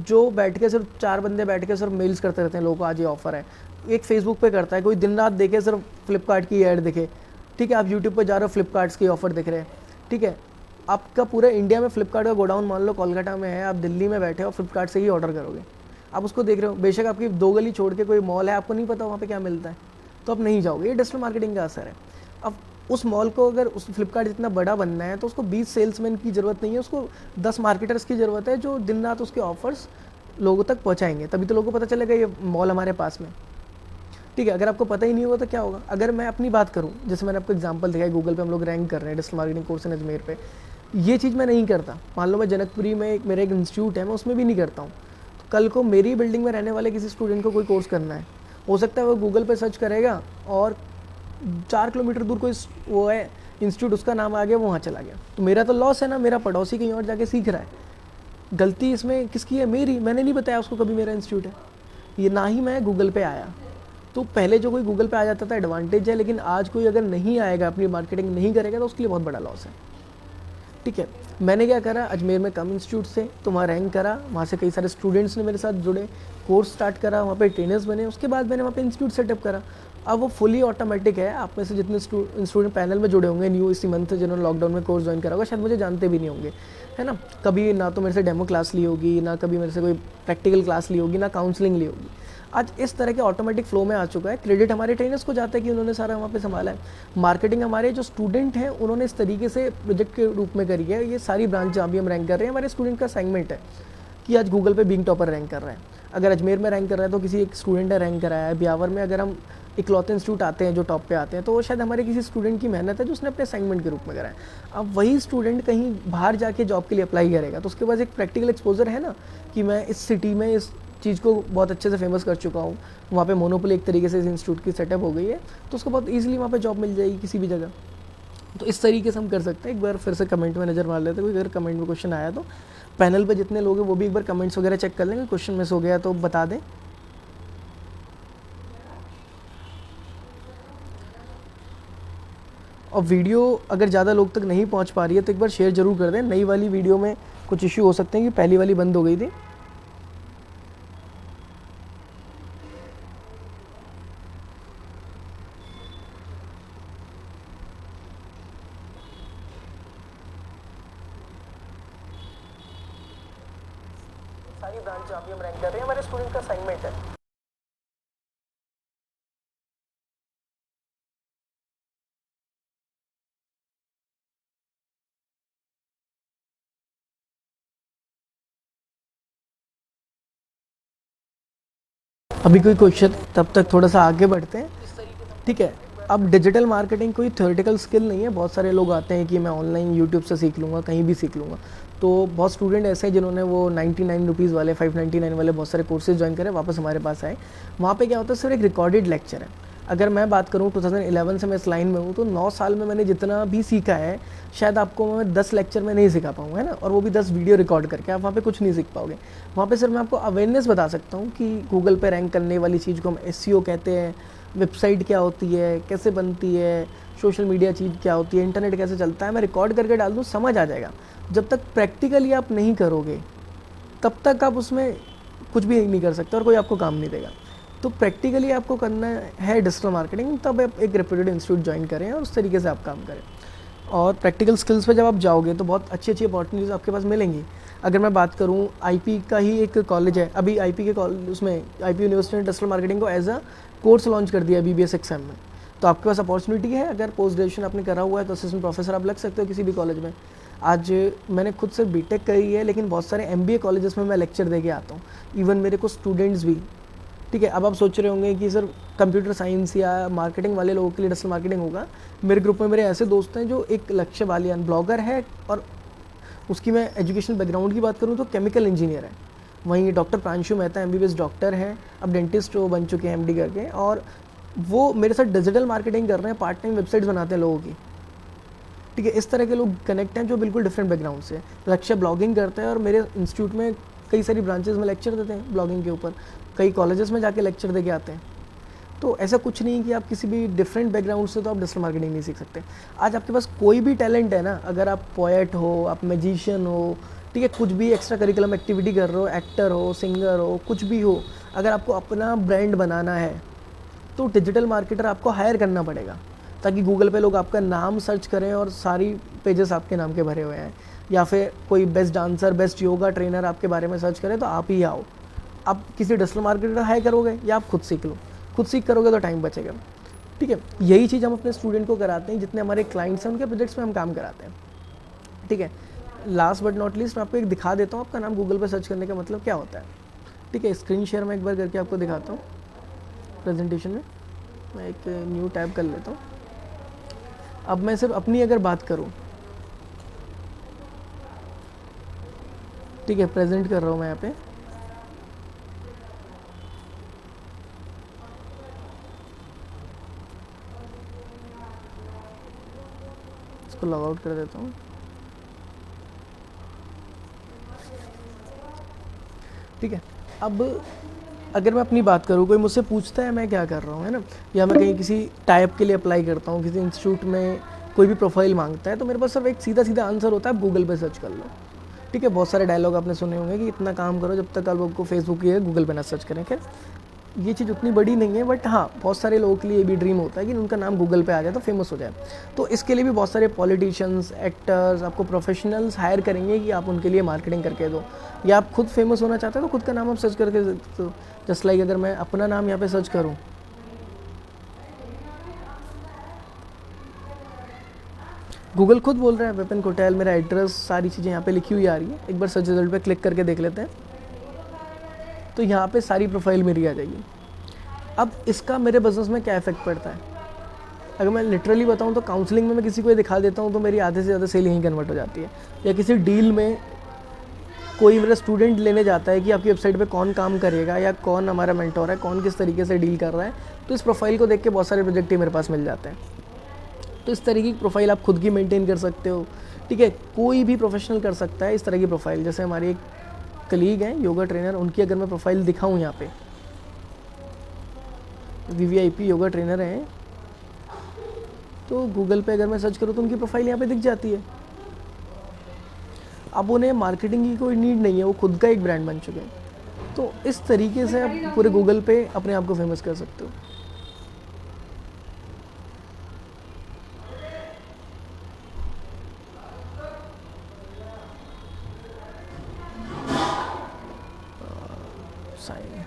जो बैठ के सिर्फ 4 बंदे बैठ के सिर्फ मेल्स करते रहते हैं लोगों को, आज ये ऑफर है। एक फेसबुक पे करता है, कोई दिन रात देखे सिर्फ फ्लिपकार्ट की ऐड दिखे। ठीक है, आप यूट्यूब पर जा रहे हो, फ्लिपकार्ट्स की ऑफर दिख रहे हैं। ठीक है, आपका पूरा इंडिया में फ्लिपकार्ट का गोडाउन मान लो कोलकाता में है, आप दिल्ली में बैठे हो, फ्लिपकार्ट से ही ऑर्डर करोगे, आप उसको देख रहे हो। बेशक आपकी 2 गली छोड़ के कोई मॉल है, आपको नहीं पता वहाँ पे क्या मिलता है, तो आप नहीं जाओगे। ये डिजिटल मार्केटिंग का असर है। अब उस मॉल को अगर उस फ्लिपकार्ट जितना बड़ा बनना है तो उसको 20 सेल्समैन की ज़रूरत नहीं है, उसको 10 मार्केटर्स की ज़रूरत है जो दिन रात उसके ऑफर्स लोगों तक पहुँचाएंगे, तभी तो लोगों को पता चलेगा ये मॉल हमारे पास में। ठीक है, अगर आपको पता ही नहीं होगा तो क्या होगा। अगर मैं अपनी बात करूँ, जैसे मैंने आपको एग्जांपल दिखाया, गूगल पे हम लोग रैंक कर रहे हैं digital marketing course in Ajmer पे, ये चीज़ मैं नहीं करता। मान लो मैं जनकपुरी में मेरा एक इंस्टीट्यूट है, मैं उसमें भी नहीं करता हूँ। तो कल को मेरी बिल्डिंग में रहने वाले किसी स्टूडेंट को कोई कोर्स करना है, हो सकता है वो गूगल पे सर्च करेगा और 4 किलोमीटर दूर कोई वो है इंस्टीट्यूट, उसका नाम आ गया, वो वहाँ चला गया, तो मेरा तो लॉस है ना। मेरा पड़ोसी कहीं और जाके सीख रहा है, गलती इसमें किसकी है? मेरी। मैंने नहीं बताया उसको कभी मेरा इंस्टीट्यूट है, ये ना ही मैं गूगल पे आया। तो पहले जो कोई गूगल पे आ जाता था एडवांटेज है, लेकिन आज कोई अगर नहीं आएगा, अपनी मार्केटिंग नहीं करेगा, तो उसके लिए बहुत बड़ा लॉस है। ठीक है। मैंने क्या करा, अजमेर में कम इंस्टीट्यूट थे तो वहाँ रैंक करा, वहाँ से कई सारे स्टूडेंट्स ने मेरे साथ जुड़े, कोर्स स्टार्ट करा, वहाँ पे ट्रेनर्स बने, उसके बाद मैंने वहाँ पे इंस्टीट्यूट सेटअप करा। अब वो फुली ऑटोमेटिक है। आप में से जितने स्टूडेंट पैनल में जुड़े होंगे न्यू इसी मंथ जिन्होंने लॉकडाउन में कोर्स ज्वाइन करा होगा, शायद मुझे जानते भी नहीं होंगे, है ना। कभी ना तो मेरे से डेमो क्लास ली होगी, ना कभी मेरे से कोई प्रैक्टिकल क्लास ली होगी, ना काउंसलिंग ली होगी। आज इस तरह के ऑटोमेटिक फ्लो में आ चुका है। क्रेडिट हमारे ट्रेनर्स को जाता है कि उन्होंने सारा वहाँ पे संभाला है। मार्केटिंग हमारे जो स्टूडेंट हैं उन्होंने इस तरीके से प्रोजेक्ट के रूप में करी है। ये सारी ब्रांच जहाँ भी हम रैंक कर रहे हैं, हमारे स्टूडेंट का असाइनमेंट है कि आज गूगल पे बिंग टॉपर रैंक कर रहे हैं। अगर अजमेर में रैंक कर रहा है तो किसी एक स्टूडेंट ने रैंक कराया है। ब्यावर में अगर हम इकलौते इंस्टीट्यूट आते हैं जो टॉप पे आते हैं, तो वो शायद हमारे किसी स्टूडेंट की मेहनत है जो उसने अपने असाइनमेंट के रूप में कराया। अब वही स्टूडेंट कहीं बाहर जाके जॉब के लिए अप्लाई करेगा तो उसके पास एक प्रैक्टिकल एक्सपोजर है ना, कि मैं इस सिटी में इस चीज़ को बहुत अच्छे से फेमस कर चुका हूँ, वहाँ पे मोनोपोली एक तरीके से इस इंस्टीट्यूट की सेटअप हो गई है, तो उसको बहुत ईजिली वहाँ पे जॉब मिल जाएगी किसी भी जगह। तो इस तरीके से हम कर सकते हैं। एक बार फिर से कमेंट में नज़र मार लेते हैं, कोई अगर कमेंट में क्वेश्चन आया तो पैनल पे जितने लोग हैं वो भी एक बार कमेंट्स वगैरह चेक कर लेंगे, क्वेश्चन मिस हो गया तो बता दें। और वीडियो अगर ज़्यादा लोग तक नहीं पहुंच पा रही है तो एक बार शेयर ज़रूर कर दें। नई वाली वीडियो में कुछ इश्यू हो सकते हैं कि पहली वाली बंद हो गई थी। सारी ब्रांच जहाँ भी हम रैंक कर रहे हैं, हमारे स्टूडेंट का असाइनमेंट है। अभी कोई क्वेश्चन, तब तक थोड़ा सा आगे बढ़ते हैं, ठीक है। अब डिजिटल मार्केटिंग कोई थ्योरेटिकल स्किल नहीं है। बहुत सारे लोग आते हैं कि मैं ऑनलाइन यूट्यूब से सीख लूँगा, कहीं भी सीख लूँगा। तो बहुत स्टूडेंट ऐसे हैं जिन्होंने वो 99 रुपीज़ वाले, 599 वाले बहुत सारे कोर्सेज ज्वाइन करे, वापस हमारे पास आए। वहाँ पे क्या होता है, सिर्फ एक रिकॉर्डेड लेक्चर है। अगर मैं बात करूँ 2011 से मैं इस लाइन में हूँ, तो 9 साल में मैंने जितना भी सीखा है शायद आपको मैं 10 लेक्चर में नहीं सिखा पाऊँगा, है ना। और वो भी 10 वीडियो रिकॉर्ड करके, आप वहाँ पे कुछ नहीं सीख पाओगे। वहाँ पे सिर्फ मैं आपको अवेयरनेस बता सकता हूँ कि गूगल पे रैंक करने वाली चीज़ को हम एसईओ कहते हैं, वेबसाइट क्या होती है, कैसे बनती है, सोशल मीडिया चीज़ क्या होती है, इंटरनेट कैसे चलता है। मैं रिकॉर्ड करके डाल दूँ, समझ आ जाएगा। जब तक प्रैक्टिकली आप नहीं करोगे तब तक आप उसमें कुछ भी नहीं कर सकते और कोई आपको काम नहीं देगा। तो प्रैक्टिकली आपको करना है डिजिटल मार्केटिंग, तब आप एक रेप्यूटेड इंस्टीट्यूट ज्वाइन करें और उस तरीके से आप काम करें। और प्रैक्टिकल स्किल्स पे जब आप जाओगे तो बहुत अच्छी अच्छी अपॉर्चुनिटीज़ आपके पास मिलेंगी। अगर मैं बात करूँ, आईपी का ही एक कॉलेज है, अभी आईपी के कॉलेज, उसमें आईपी यूनिवर्सिटी ने डिजिटल मार्केटिंग को एज अ कोर्स लॉन्च कर दिया बीबीएस एग्जाम में। तो आपके पास अपॉर्चुनिटी है। अगर पोस्ट ग्रेजुएशन आपने करा हुआ है तो असिस्टेंट प्रोफेसर आप लग सकते हो किसी भी कॉलेज में। आज मैंने खुद से बीटेक करी है, लेकिन बहुत सारे एमबीए कॉलेजेस में मैं लेक्चर दे के आता हूँ। इवन मेरे को स्टूडेंट्स भी, ठीक है। अब आप सोच रहे होंगे कि सर कंप्यूटर साइंस या मार्केटिंग वाले लोगों के लिए डिजिटल मार्केटिंग होगा। मेरे ग्रुप में मेरे ऐसे दोस्त हैं जो एक लक्ष्य बालियान ब्लॉगर है, और उसकी मैं एजुकेशनल बैकग्राउंड की बात करूँ तो केमिकल इंजीनियर है। वहीं doctor Pranshu Mehta MBBS doctor हैं, अब डेंटिस्ट वो बन चुके हैं एमडी करके, और वो मेरे साथ डिजिटल मार्केटिंग कर रहे हैं, पार्ट टाइम वेबसाइट्स बनाते हैं लोगों की, ठीक है। इस तरह के लोग कनेक्ट हैं जो बिल्कुल डिफरेंट बैकग्राउंड से। लक्ष्य ब्लॉगिंग करते हैं और मेरे इंस्टीट्यूट में कई सारी ब्रांचेस में लेक्चर देते हैं ब्लॉगिंग के ऊपर, कई कॉलेजेस में जाके लेक्चर दे के आते हैं। तो ऐसा कुछ नहीं कि आप किसी भी डिफरेंट बैकग्राउंड से तो आप डिजिटल मार्केटिंग नहीं सीख सकते। आज आपके पास कोई भी टैलेंट है ना, अगर आप पोएट हो, आप मैजिशियन हो, ठीक है, कुछ भी एक्स्ट्रा करिकुलम एक्टिविटी कर रहे हो, एक्टर हो, सिंगर हो, कुछ भी हो, अगर आपको अपना ब्रांड बनाना है तो डिजिटल मार्केटर आपको हायर करना पड़ेगा, ताकि गूगल पे लोग आपका नाम सर्च करें और सारी पेजेस आपके नाम के भरे हुए हैं। या फिर कोई best dancer, best yoga trainer आपके बारे में सर्च करें तो आप ही आओ। आप किसी डिजिटल मार्केटर हायर करोगे या आप खुद सीख लो, खुद सीख करोगे तो टाइम बचेगा, ठीक है। यही चीज़ हम अपने स्टूडेंट को कराते हैं, जितने हमारे क्लाइंट्स हैं उनके प्रोजेक्ट्स में हम काम कराते हैं, ठीक है। लास्ट बट नॉट लीस्ट मैं आपको एक दिखा देता हूँ, आपका नाम गूगल पे सर्च करने का मतलब क्या होता है, ठीक है। स्क्रीन शेयर मैं एक बार करके आपको दिखाता हूँ प्रेजेंटेशन में। मैं एक न्यू टैब कर लेता हूँ। अब मैं सिर्फ अपनी अगर बात करूँ, ठीक है, प्रेजेंट कर रहा हूँ मैं यहाँ पे। इसको लॉग आउट कर देता हूँ, ठीक है। अब अगर मैं अपनी बात करूँ, कोई मुझसे पूछता है मैं क्या कर रहा हूँ, है ना, या मैं कहीं किसी टाइप के लिए अप्लाई करता हूँ किसी इंस्टीट्यूट में, कोई भी प्रोफाइल मांगता है तो मेरे पास सिर्फ एक सीधा सीधा आंसर होता है, आप गूगल पे सर्च कर लो। ठीक है, बहुत सारे डायलॉग आपने सुने होंगे कि इतना काम करो जब तक आप लोग को फेसबुक या गूगल पे ना सर्च करें। खैर ये चीज़ उतनी बड़ी नहीं है, बट हाँ बहुत सारे लोगों के लिए ये भी ड्रीम होता है कि उनका नाम गूगल पे आ जाए तो फेमस हो जाए। तो इसके लिए भी बहुत सारे पॉलिटिशियंस, एक्टर्स, आपको प्रोफेशनल्स हायर करेंगे कि आप उनके लिए मार्केटिंग करके दो, या आप खुद फेमस होना चाहते हो तो खुद का नाम आप सर्च करके, जस्ट लाइक अगर मैं अपना नाम यहाँ पे सर्च करूँ, गूगल खुद बोल रहा है विपिन कोटैल, मेरा एड्रेस, सारी चीज़ें यहाँ पे लिखी हुई आ रही है। एक बार सर्च रिजल्ट पे क्लिक करके देख लेते हैं, तो यहाँ पे सारी प्रोफाइल मेरी आ जाएगी। अब इसका मेरे बिज़नेस में क्या इफेक्ट पड़ता है, अगर मैं लिटरली बताऊँ तो काउंसलिंग में मैं किसी को ये दिखा देता हूँ तो मेरी आधे से ज़्यादा सेल यहीं कन्वर्ट हो जाती है। या किसी डील में कोई मेरा स्टूडेंट लेने जाता है कि आपकी वेबसाइट पे कौन काम करेगा या कौन हमारा मेंटोर है, कौन किस तरीके से डील कर रहा है, तो इस प्रोफाइल को देख के बहुत सारे प्रोजेक्ट ही मेरे पास मिल जाते हैं। तो इस तरीके की प्रोफाइल आप खुद की मेंटेन कर सकते हो। ठीक है, कोई भी प्रोफेशनल कर सकता है इस तरह की प्रोफाइल। जैसे हमारी एक कलीग हैं योगा ट्रेनर, उनकी अगर मैं प्रोफाइल दिखाऊँ यहाँ पे, VVIP योगा ट्रेनर हैं, तो गूगल पे अगर मैं सर्च करूँ तो उनकी प्रोफाइल यहाँ पे दिख जाती है। अब उन्हें मार्केटिंग की कोई नीड नहीं है, वो खुद का एक ब्रांड बन चुके हैं। तो इस तरीके से आप पूरे गूगल पे अपने आप को फेमस कर सकते हो। साइन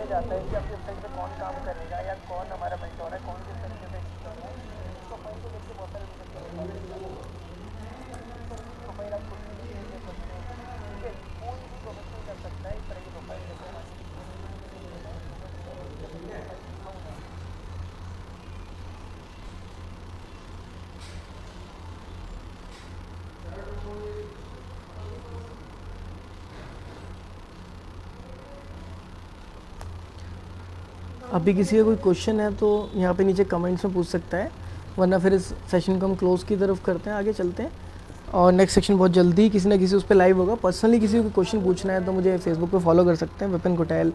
जाता है कि आपकी वेबसाइट पे कौन काम करेगा या कौन हमारा मेंटोर है, कौन किस तरीके से चीज़ कर रहा है, तो प्रोफाइल को देख के बहुत सारे प्रोफाइल आप खुद भी देख सकते हो। ठीक है, कोई भी प्रोफेशनल कर सकता है इस तरह की प्रोफाइल। अभी किसी का कोई क्वेश्चन है तो यहाँ पे नीचे कमेंट्स में पूछ सकता है, वरना फिर इस सेशन को हम क्लोज़ की तरफ करते हैं, आगे चलते हैं। और नेक्स्ट सेक्शन बहुत जल्दी किसी ना किसी उस पर लाइव होगा। पर्सनली किसी को क्वेश्चन पूछना है तो मुझे फेसबुक पे फॉलो कर सकते हैं, विपिन कोटैल,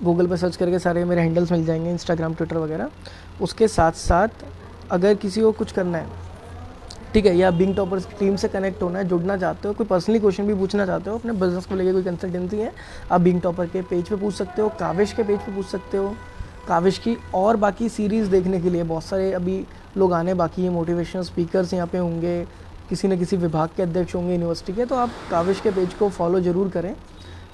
गूगल पे सर्च करके सारे मेरे हैंडल्स मिल जाएंगे, इंस्टाग्राम, ट्विटर वगैरह। उसके साथ साथ अगर किसी को कुछ करना है, ठीक है, या बिंग टॉपर्स टीम से कनेक्ट होना है, जुड़ना चाहते हो, कोई पर्सनली क्वेश्चन भी पूछना चाहते हो, अपने बिजनेस को लेकर कोई कंसल्टेंसी है, आप बिंग टॉपर के पेज पे पूछ सकते हो, काविश के पेज पे पूछ सकते हो। काविश की और बाकी सीरीज़ देखने के लिए बहुत सारे अभी लोग आने बाकी हैं, मोटिवेशनल स्पीकर्स यहाँ पे होंगे, किसी न किसी विभाग के अध्यक्ष होंगे यूनिवर्सिटी के, तो आप काविश के पेज को फॉलो ज़रूर करें।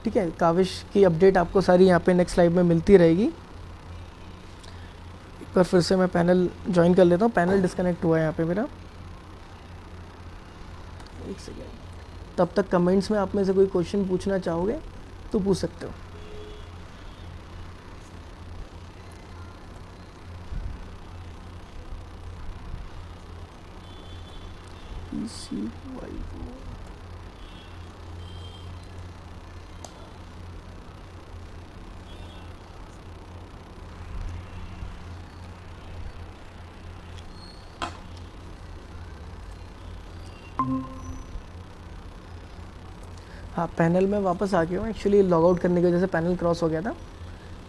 ठीक है, काविश की अपडेट आपको सारी यहाँ पे नेक्स्ट लाइव में मिलती रहेगी। एक बार फिर से मैं पैनल ज्वाइन कर लेता हूँ, पैनल डिस्कनेक्ट हुआ है यहाँ पे मेरा, एक सेकेंड। तब तक कमेंट्स में आप में से कोई क्वेश्चन पूछना चाहोगे तो पूछ सकते हो। हाँ, पैनल में वापस आ गया हूँ। एक्चुअली लॉग आउट करने की वजह से पैनल क्रॉस हो गया था,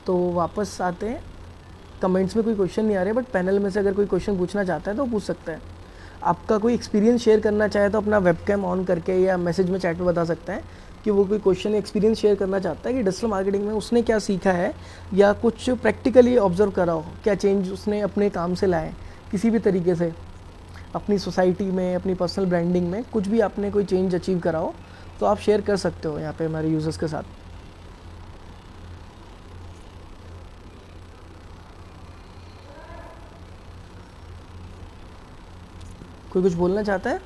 तो वापस आते हैं। कमेंट्स में कोई क्वेश्चन नहीं आ रहे, बट पैनल में से अगर कोई क्वेश्चन पूछना चाहता है तो पूछ सकता है। आपका कोई एक्सपीरियंस शेयर करना चाहे तो अपना वेबकैम ऑन करके या मैसेज में, चैट में बता सकता है कि वो कोई क्वेश्चन एक्सपीरियंस शेयर करना चाहता है कि डिजिटल मार्केटिंग में उसने क्या सीखा है, या कुछ प्रैक्टिकली ऑब्जर्व करा हो, क्या चेंज उसने अपने काम से लाए, किसी भी तरीके से अपनी सोसाइटी में, अपनी पर्सनल ब्रांडिंग में कुछ भी आपने कोई चेंज अचीव करा हो, तो आप शेयर कर सकते हो यहाँ पे हमारे यूज़र्स के साथ। कोई कुछ बोलना चाहता है?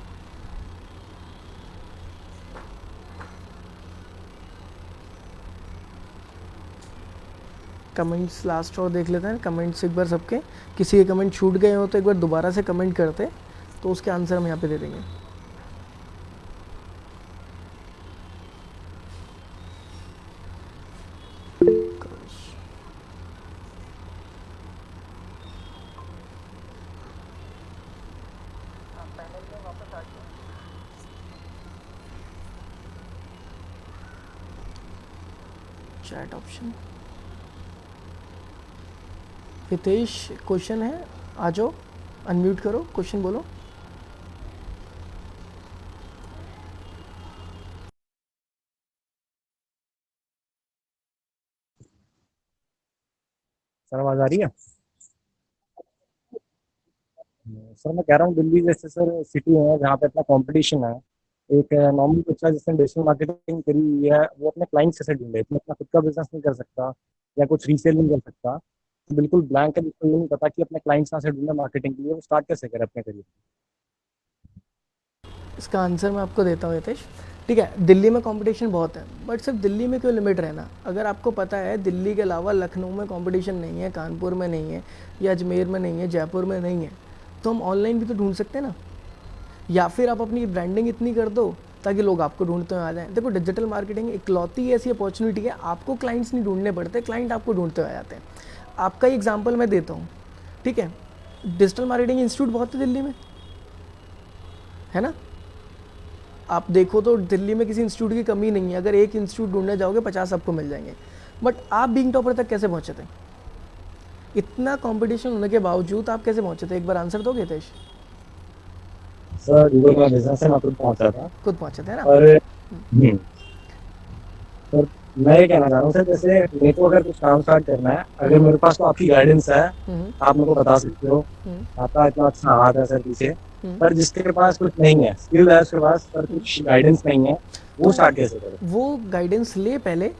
कमेंट्स लास्ट और देख लेते हैं कमेंट्स एक बार सबके। किसी के कमेंट छूट गए हो तो एक बार दोबारा से कमेंट करते, तो उसके आंसर हम यहाँ पे दे देंगे। Chat option. हितेश क्वेश्चन है, आ जाओ, अनम्यूट करो, क्वेश्चन बोलो। सर आवाज आ रही है? सर मैं कह रहा हूँ दिल्ली जैसे सर सिटी है जहाँ पे इतना कंपटीशन है, एक नॉर्मल बच्चा जिसने डिजिटल मार्केटिंग करी हुई है वो अपने क्लाइंट्स कैसे ढूंढे? इसमें अपना खुद का बिजनेस नहीं कर सकता या कुछ रीसेल नहीं कर सकता, तो बिल्कुल ब्लैंक है, जिसको ये नहीं पता कि अपने क्लाइंट्स कहाँ से ढूंढे मार्केटिंग के लिए, वो स्टार्ट कैसे करे अपने करियर? इसका आंसर मैं आपको देता हूँ हितेश। ठीक है, दिल्ली में कंपटीशन बहुत है, बट सिर्फ दिल्ली में क्यों लिमिट रहना? अगर आपको पता है दिल्ली के अलावा लखनऊ में कंपटीशन नहीं है, कानपुर में नहीं है, या अजमेर में नहीं है, जयपुर में नहीं है, तो हम ऑनलाइन भी तो ढूंढ सकते हैं ना। या फिर आप अपनी ब्रांडिंग इतनी कर दो ताकि लोग आपको ढूंढते हुए आ जाएं। देखो, डिजिटल मार्केटिंग इकलौती ऐसी अपॉर्चुनिटी है, आपको क्लाइंट्स नहीं ढूंढने पड़ते, क्लाइंट आपको ढूंढते हुए आ जाते हैं। आपका ही एग्जाम्पल मैं देता हूँ। ठीक है, डिजिटल मार्केटिंग इंस्टीट्यूट बहुत है दिल्ली में, है ना। आप देखो तो दिल्ली में किसी इंस्टीट्यूट की कमी नहीं है, अगर एक इंस्टीट्यूट ढूंढने जाओगे 50 आपको मिल जाएंगे। बट आप बीइंग टॉपर तक कैसे पहुंचे थे? इतना कंपटीशन होने के बावजूद आप कैसे पहुंचे थे? एक बार आंसर दोगे हितेश? सर गूगल का बिजनेस है, मैं खुद पहुंचा था। खुद पहुंचे थे ना। और सर मैं ये कहना चाह रहा हूँ सर, जैसे मेरे को अगर कुछ काम स्टार्ट करना है, अगर मेरे पास तो आपकी गाइडेंस है, आप मेरे को बता सकते हो, आपका इतना अच्छा हाथ है सर पीछे, पर जिसके पास कुछ नहीं है, स्किल है उसके पास पर कुछ गाइडेंस नहीं है, वो स्टार्ट कैसे करे? वो गाइडेंस ले पहले।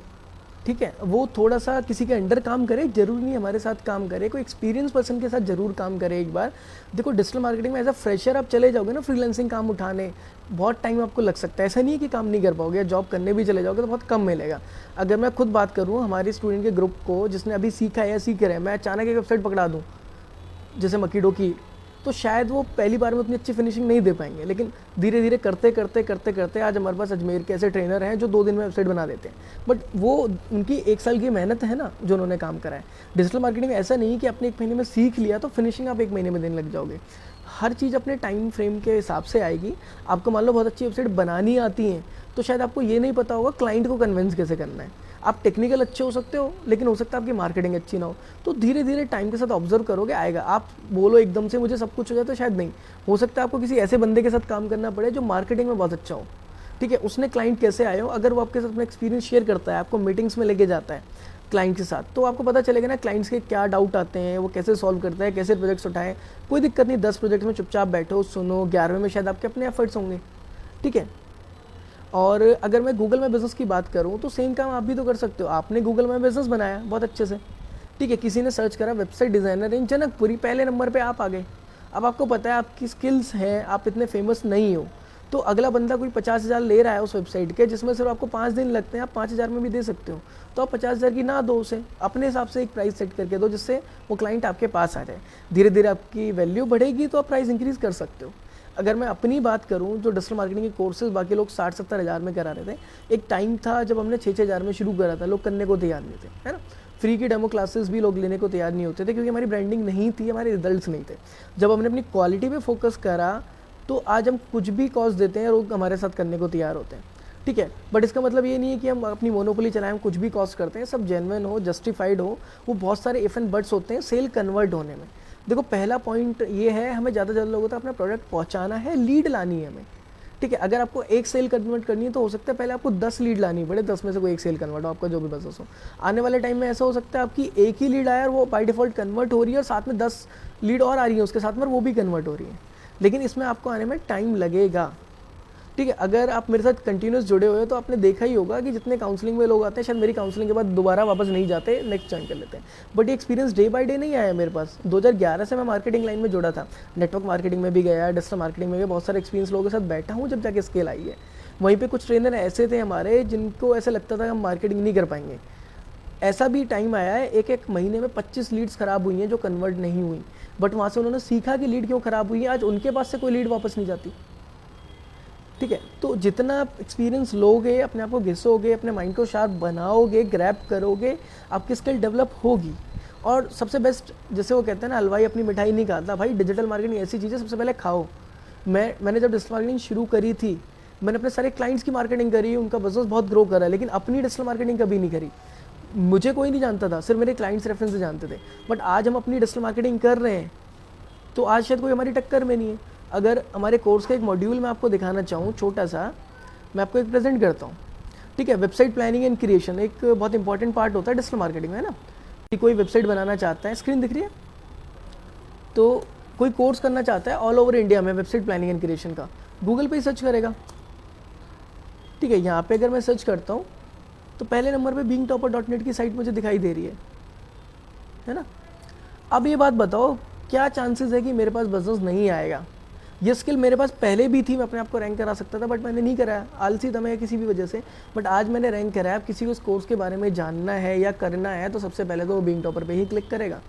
ठीक है, वो थोड़ा सा किसी के अंडर काम करे, जरूरी नहीं हमारे साथ काम करे, कोई एक्सपीरियंस पर्सन के साथ जरूर काम करे एक बार। देखो, डिजिटल मार्केटिंग में एज अ फ्रेशर आप चले जाओगे ना फ्रीलांसिंग काम उठाने, बहुत टाइम आपको लग सकता है। ऐसा नहीं है कि काम नहीं कर पाओगे, जॉब करने भी चले जाओगे तो बहुत कम मिलेगा। अगर मैं खुद बात करूँ हमारे स्टूडेंट के ग्रुप को, जिसने अभी सीखा है या सीख रहे हैं, मैं अचानक एक वेबसाइट पकड़ा दूँ जैसे मकीडो की, तो शायद वो पहली बार में उतनी अच्छी फिनिशिंग नहीं दे पाएंगे, लेकिन धीरे धीरे करते करते करते करते आज हमारे पास अजमेर के ऐसे ट्रेनर हैं जो 2 दिन में वेबसाइट बना देते हैं। बट वो उनकी 1 साल की मेहनत है ना जो उन्होंने काम करा है। डिजिटल मार्केटिंग में ऐसा नहीं कि आपने 1 महीने में सीख लिया तो फिनिशिंग आप 1 महीने में देने लग जाओगे। हर चीज़ अपने टाइम फ्रेम के हिसाब से आएगी। आपको मान लो बहुत अच्छी वेबसाइट बनानी आती है, तो शायद आपको ये नहीं पता होगा क्लाइंट को कन्विंस कैसे करना है। आप टेक्निकल अच्छे हो सकते हो, लेकिन हो सकता है आपकी मार्केटिंग अच्छी ना हो। तो धीरे धीरे टाइम के साथ ऑब्जर्व करोगे, आएगा। आप बोलो एकदम से मुझे सब कुछ हो जाए तो शायद नहीं हो सकता। आपको किसी ऐसे बंदे के साथ काम करना पड़े जो मार्केटिंग में बहुत अच्छा हो। ठीक है, उसने क्लाइंट कैसे आए हो, अगर वो आपके साथ अपना एक्सपीरियंस शेयर करता है, आपको मीटिंग्स में लेके जाता है क्लाइंट के साथ, तो आपको पता चलेगा ना क्लाइंट्स के क्या डाउट आते हैं, वो कैसे सॉल्व करता है, कैसे प्रोजेक्ट्स उठाएं। कोई दिक्कत नहीं, 10 प्रोजेक्ट्स में चुपचाप बैठो, सुनो, 11वें में शायद आपके अपने एफर्ट्स होंगे। ठीक है, और अगर मैं गूगल में बिज़नेस की बात करूँ तो सेम काम आप भी तो कर सकते हो। आपने गूगल में बिज़नेस बनाया बहुत अच्छे से, ठीक है, किसी ने सर्च करा वेबसाइट डिज़ाइनर इन जनकपुरी, पहले नंबर पे आप आ गए। अब आपको पता है आपकी स्किल्स हैं, आप इतने फेमस नहीं हो, तो अगला बंदा कोई 50,000 ले रहा है उस वेबसाइट के, जिसमें सिर्फ आपको 5 दिन लगते हैं, आप 5,000 में भी दे सकते हो। तो आप 50,000 की ना दो, उसे अपने हिसाब से एक प्राइस सेट करके दो, जिससे वो क्लाइंट आपके पास आ जाए। धीरे धीरे आपकी वैल्यू बढ़ेगी तो आप प्राइस इंक्रीज़ कर सकते हो। अगर मैं अपनी बात करूं, जो डिजिटल मार्केटिंग के कोर्सेज बाकी लोग 60-70 हज़ार में करा रहे थे, एक टाइम था जब हमने 6-6 हज़ार में शुरू करा था, लोग करने को तैयार नहीं थे, है ना। फ्री की डेमो क्लासेस भी लोग लेने को तैयार नहीं होते थे, क्योंकि हमारी ब्रांडिंग नहीं थी, हमारे रिजल्ट्स नहीं थे। जब हमने अपनी क्वालिटी पे फोकस करा तो आज हम कुछ भी कॉस्ट देते हैं, लोग हमारे साथ करने को तैयार होते हैं। ठीक है, बट इसका मतलब ये नहीं है कि हम अपनी मोनोपोली चलाएं, हम कुछ भी कॉस्ट करते हैं। सब जेन्युइन हो, जस्टिफाइड हो। वो बहुत सारे इफ एंड बट्स होते हैं सेल कन्वर्ट होने में। देखो, पहला पॉइंट ये है, हमें ज़्यादा से ज़्यादा लोगों तक अपना प्रोडक्ट पहुंचाना है, लीड लानी है हमें। ठीक है, अगर आपको एक सेल कन्वर्ट करनी है तो हो सकता है पहले आपको 10 लीड लानी पड़े, 10 में से कोई एक सेल कन्वर्ट हो, आपका जो भी बिजनेस हो। आने वाले टाइम में ऐसा हो सकता है आपकी एक ही लीड आया और वो बाय डिफॉल्ट कन्वर्ट हो रही है, और साथ में 10 लीड और आ रही है उसके साथ में, वो भी कन्वर्ट हो रही है। लेकिन इसमें आपको आने में टाइम लगेगा। ठीक है, अगर आप मेरे साथ कंटिन्यूस जुड़े हुए हो तो आपने देखा ही होगा कि जितने काउंसलिंग में लोग आते हैं, शायद मेरी काउंसलिंग के बाद दोबारा वापस नहीं जाते, नेक्स्ट ज्वाइन कर लेते हैं। बट ये एक्सपीरियंस डे बाय डे नहीं आया मेरे पास। 2011 से मैं मार्केटिंग लाइन में जुड़ा था, नेटवर्क मार्केटिंग में भी गया, डिजिटल मार्केटिंग में भी बहुत सारे एक्सपीरियंस लोगों के साथ बैठा हूँ, जब जाके स्केल आई है। वहीं पर कुछ ट्रेनर ऐसे थे हमारे जिनको ऐसा लगता था कि हम मार्केटिंग नहीं कर पाएंगे। ऐसा भी टाइम आया है, एक महीने में 25 लीड्स खराब हुई हैं जो कन्वर्ट नहीं हुई, बट वहाँ से उन्होंने सीखा कि लीड क्यों खराब हुई है, आज उनके पास से कोई लीड वापस नहीं जाती। ठीक है, तो जितना आप एक्सपीरियंस लोगे, अपने आप को घिसोगे, अपने माइंड को शार्प बनाओगे, ग्रैब करोगे, आपकी स्किल डेवलप होगी। और सबसे बेस्ट, जैसे वो कहते हैं ना, हलवाई अपनी मिठाई नहीं खाता भाई, डिजिटल मार्केटिंग ऐसी चीज़ है, सबसे पहले खाओ। मैंने जब डिजिटल मार्केटिंग शुरू करी थी, मैंने अपने सारे क्लाइंट्स की मार्केटिंग करी, उनका बिजनेस बहुत ग्रो करा, लेकिन अपनी डिजिटल मार्केटिंग कभी नहीं करी। मुझे कोई नहीं जानता था, सिर्फ मेरे क्लाइंट्स रेफरेंस से जानते थे। बट आज हम अपनी डिजिटल मार्केटिंग कर रहे हैं, तो आज शायद कोई हमारी टक्कर में नहीं है। अगर हमारे कोर्स का एक मॉड्यूल मैं आपको दिखाना चाहूँ छोटा सा, मैं आपको एक प्रेजेंट करता हूँ, ठीक है। वेबसाइट प्लानिंग एंड क्रिएशन एक बहुत इंपॉर्टेंट पार्ट होता है डिजिटल मार्केटिंग में, है ना। कि कोई वेबसाइट बनाना चाहता है, स्क्रीन दिख रही है, तो कोई कोर्स करना चाहता है ऑल ओवर इंडिया में वेबसाइट प्लानिंग एंड क्रिएशन का, गूगल पे ही सर्च करेगा, ठीक है। यहाँ पे अगर मैं सर्च करता हूँ तो पहले नंबर पे beingtopper.net की साइट मुझे दिखाई दे रही है ना। अब ये बात बताओ, क्या चांसेस है कि मेरे पास बिजनेस नहीं आएगा? ये स्किल मेरे पास पहले भी थी, मैं अपने आप को रैंक करा सकता था, बट मैंने नहीं कराया, आलसी था मैं किसी भी वजह से। बट आज मैंने रैंक कराया। अब किसी को इस कोर्स के बारे में जानना है या करना है तो सबसे पहले तो वो बीइंग टॉपर पे ही क्लिक करेगा।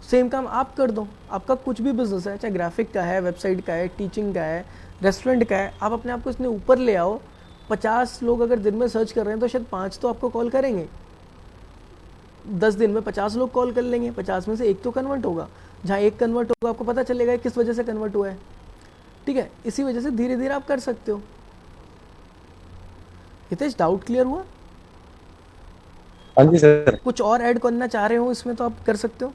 सेम काम आप कर दो, आपका कुछ भी बिजनेस है, चाहे ग्राफिक का है, वेबसाइट का है, टीचिंग का है, रेस्टोरेंट का है, आप अपने आप को इसने ऊपर ले आओ। 50 लोग अगर दिन में सर्च कर रहे हैं तो शायद 5 तो आपको कॉल करेंगे, 10 दिन में 50 लोग कॉल कर लेंगे, 50 में से एक तो कन्वर्ट होगा। जहाँ एक कन्वर्ट होगा आपको पता चलेगा किस वजह से कन्वर्ट हुआ है, ठीक है। इसी वजह से धीरे धीरे आप कर सकते हो। हितेश, डाउट क्लियर हुआ? हाँ जी सर। कुछ और ऐड करना चाह रहे हो इसमें तो आप कर सकते हो।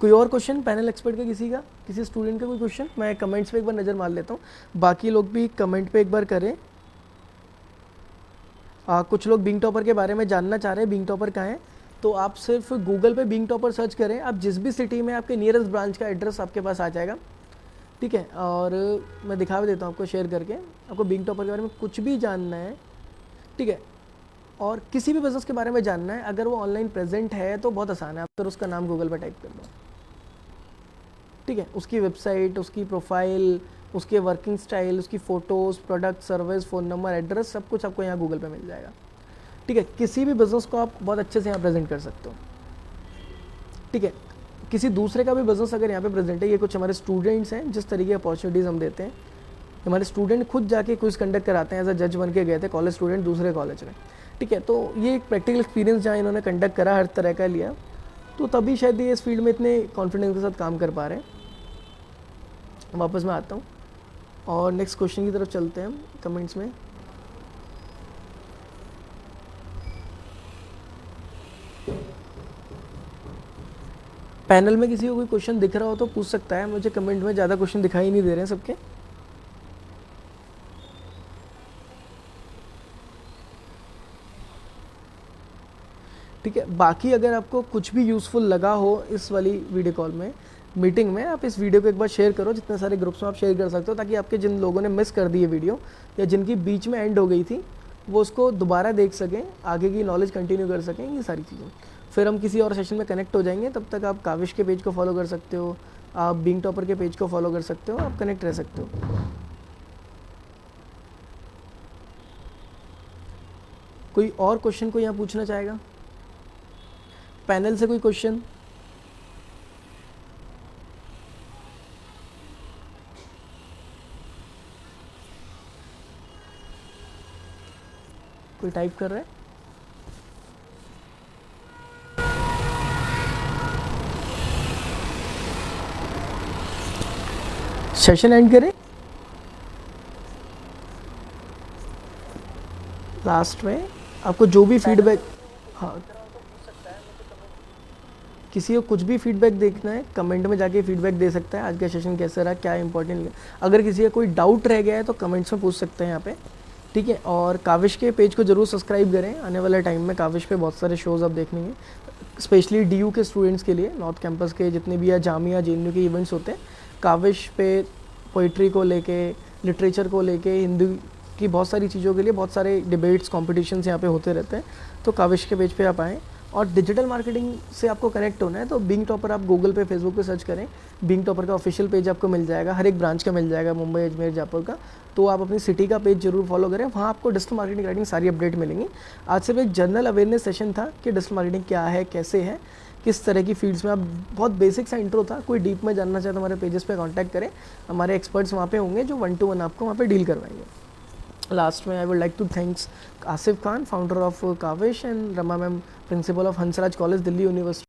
कोई और क्वेश्चन पैनल एक्सपर्ट का, किसी का, किसी स्टूडेंट का कोई क्वेश्चन? मैं कमेंट्स पे एक बार नज़र मार लेता हूँ, बाकी लोग भी कमेंट पे एक बार करें। कुछ लोग बीइंग टॉपर के बारे में जानना चाह रहे हैं, बीइंग टॉपर कहाँ है, तो आप सिर्फ गूगल पे बीइंग टॉपर सर्च करें। आप जिस भी सिटी में, आपके नियरेस्ट ब्रांच का एड्रेस आपके पास आ जाएगा, ठीक है। और मैं दिखा भी देता हूँ आपको शेयर करके। आपको बीइंग टॉपर के बारे में कुछ भी जानना है, ठीक है, और किसी भी बिजनेस के बारे में जानना है, अगर वो ऑनलाइन प्रेजेंट है तो बहुत आसान है। आप तो उसका नाम गूगल पर टाइप कर दो, ठीक है, उसकी वेबसाइट, उसकी प्रोफाइल, उसके वर्किंग स्टाइल, उसकी photos, product, service, phone number, address, सब कुछ आपको यहाँ गूगल पे मिल जाएगा, ठीक है। किसी भी बिज़नेस को आप बहुत अच्छे से यहाँ प्रेजेंट कर सकते हो, ठीक है। किसी दूसरे का भी बिज़नेस अगर यहाँ पे प्रेजेंट है, ये कुछ हमारे स्टूडेंट्स हैं, जिस तरीके की अपॉर्चुनिटीज़ हम देते हैं, हमारे स्टूडेंट खुद जाके क्विज़ कंडक्ट कराते हैं, एज अ जज बन के गए थे कॉलेज स्टूडेंट दूसरे कॉलेज में, ठीक है। तो ये एक प्रैक्टिकल एक्सपीरियंस जहाँ इन्होंने कंडक्ट करा, हर तरह का लिया, तो तभी शायद ये इस फील्ड में इतने कॉन्फिडेंस के साथ काम कर पा रहे हैं। वापस मैं आता हूँ और नेक्स्ट क्वेश्चन की तरफ चलते हैं हम कमेंट्स में। पैनल में किसी को कोई क्वेश्चन दिख रहा हो तो पूछ सकता है, मुझे कमेंट में ज़्यादा क्वेश्चन दिखाई नहीं दे रहे हैं सबके। ठीक है, बाकी अगर आपको कुछ भी यूज़फुल लगा हो इस वाली वीडियो कॉल में, मीटिंग में, आप इस वीडियो को एक बार शेयर करो, जितने सारे ग्रुप्स में आप शेयर कर सकते हो, ताकि आपके जिन लोगों ने मिस कर दी ये वीडियो या जिनकी बीच में एंड हो गई थी, वो उसको दोबारा देख सकें, आगे की नॉलेज कंटिन्यू कर सकें, ये सारी चीज़ें। फिर हम किसी और सेशन में कनेक्ट हो जाएंगे, तब तक आप काविश के पेज को फॉलो कर सकते हो, आप बीइंग टॉपर के पेज को फॉलो कर सकते हो, आप कनेक्ट रह सकते हो। कोई और क्वेश्चन को यहाँ पूछना चाहेगा पैनल से? कोई क्वेश्चन? कोई टाइप कर रहा है? सेशन एंड करें लास्ट में। आपको जो भी फीडबैक, हाँ, किसी को कुछ भी फीडबैक देखना है कमेंट में जाके फीडबैक दे सकता है, आज का सेशन कैसा रहा, क्या इंपॉर्टेंट। अगर किसी का कोई डाउट रह गया है तो कमेंट्स में पूछ सकते हैं यहाँ पे, ठीक है। और काविश के पेज को ज़रूर सब्सक्राइब करें, आने वाले टाइम में काविश पे बहुत सारे शोज़ आप देखेंगे, स्पेशली DU के स्टूडेंट्स के लिए, नॉर्थ कैंपस के जितने भी या जामिया JNU के इवेंट्स होते हैं, काविश पे पोइट्री को लेके, लिटरेचर को लेके, हिंदी की बहुत सारी चीज़ों के लिए बहुत सारे डिबेट्स, कॉम्पिटिशन्स यहाँ पे होते रहते हैं। तो काविश के पेज पे आप आएँ, और डिजिटल मार्केटिंग से आपको कनेक्ट होना है तो बीइंग टॉपर आप गूगल पे, फेसबुक पे सर्च करें, बीइंग टॉपर का ऑफिशियल पेज आपको मिल जाएगा, हर एक ब्रांच का मिल जाएगा, मुंबई, अजमेर, जयपुर का। तो आप अपनी सिटी का पेज जरूर फॉलो करें, वहाँ आपको डिजिटल मार्केटिंग राइटिंग सारी अपडेट मिलेंगी। आज सिर्फ एक जनरल अवेयरनेस सेशन था कि डिजिटल मार्केटिंग क्या है, कैसे है, किस तरह की फील्ड्स में। आप बहुत बेसिक सा इंट्रो था, कोई डीप में जानना चाहे तो हमारे पेजेस पे कांटेक्ट करें, हमारे एक्सपर्ट्स वहाँ पे होंगे जो 1-to-1 आपको वहाँ पे डील करवाएंगे। लास्ट में I would like to thanks Asif Khan, founder of Kavish, and Rama ma'am, principal of Hansraj College, Delhi university.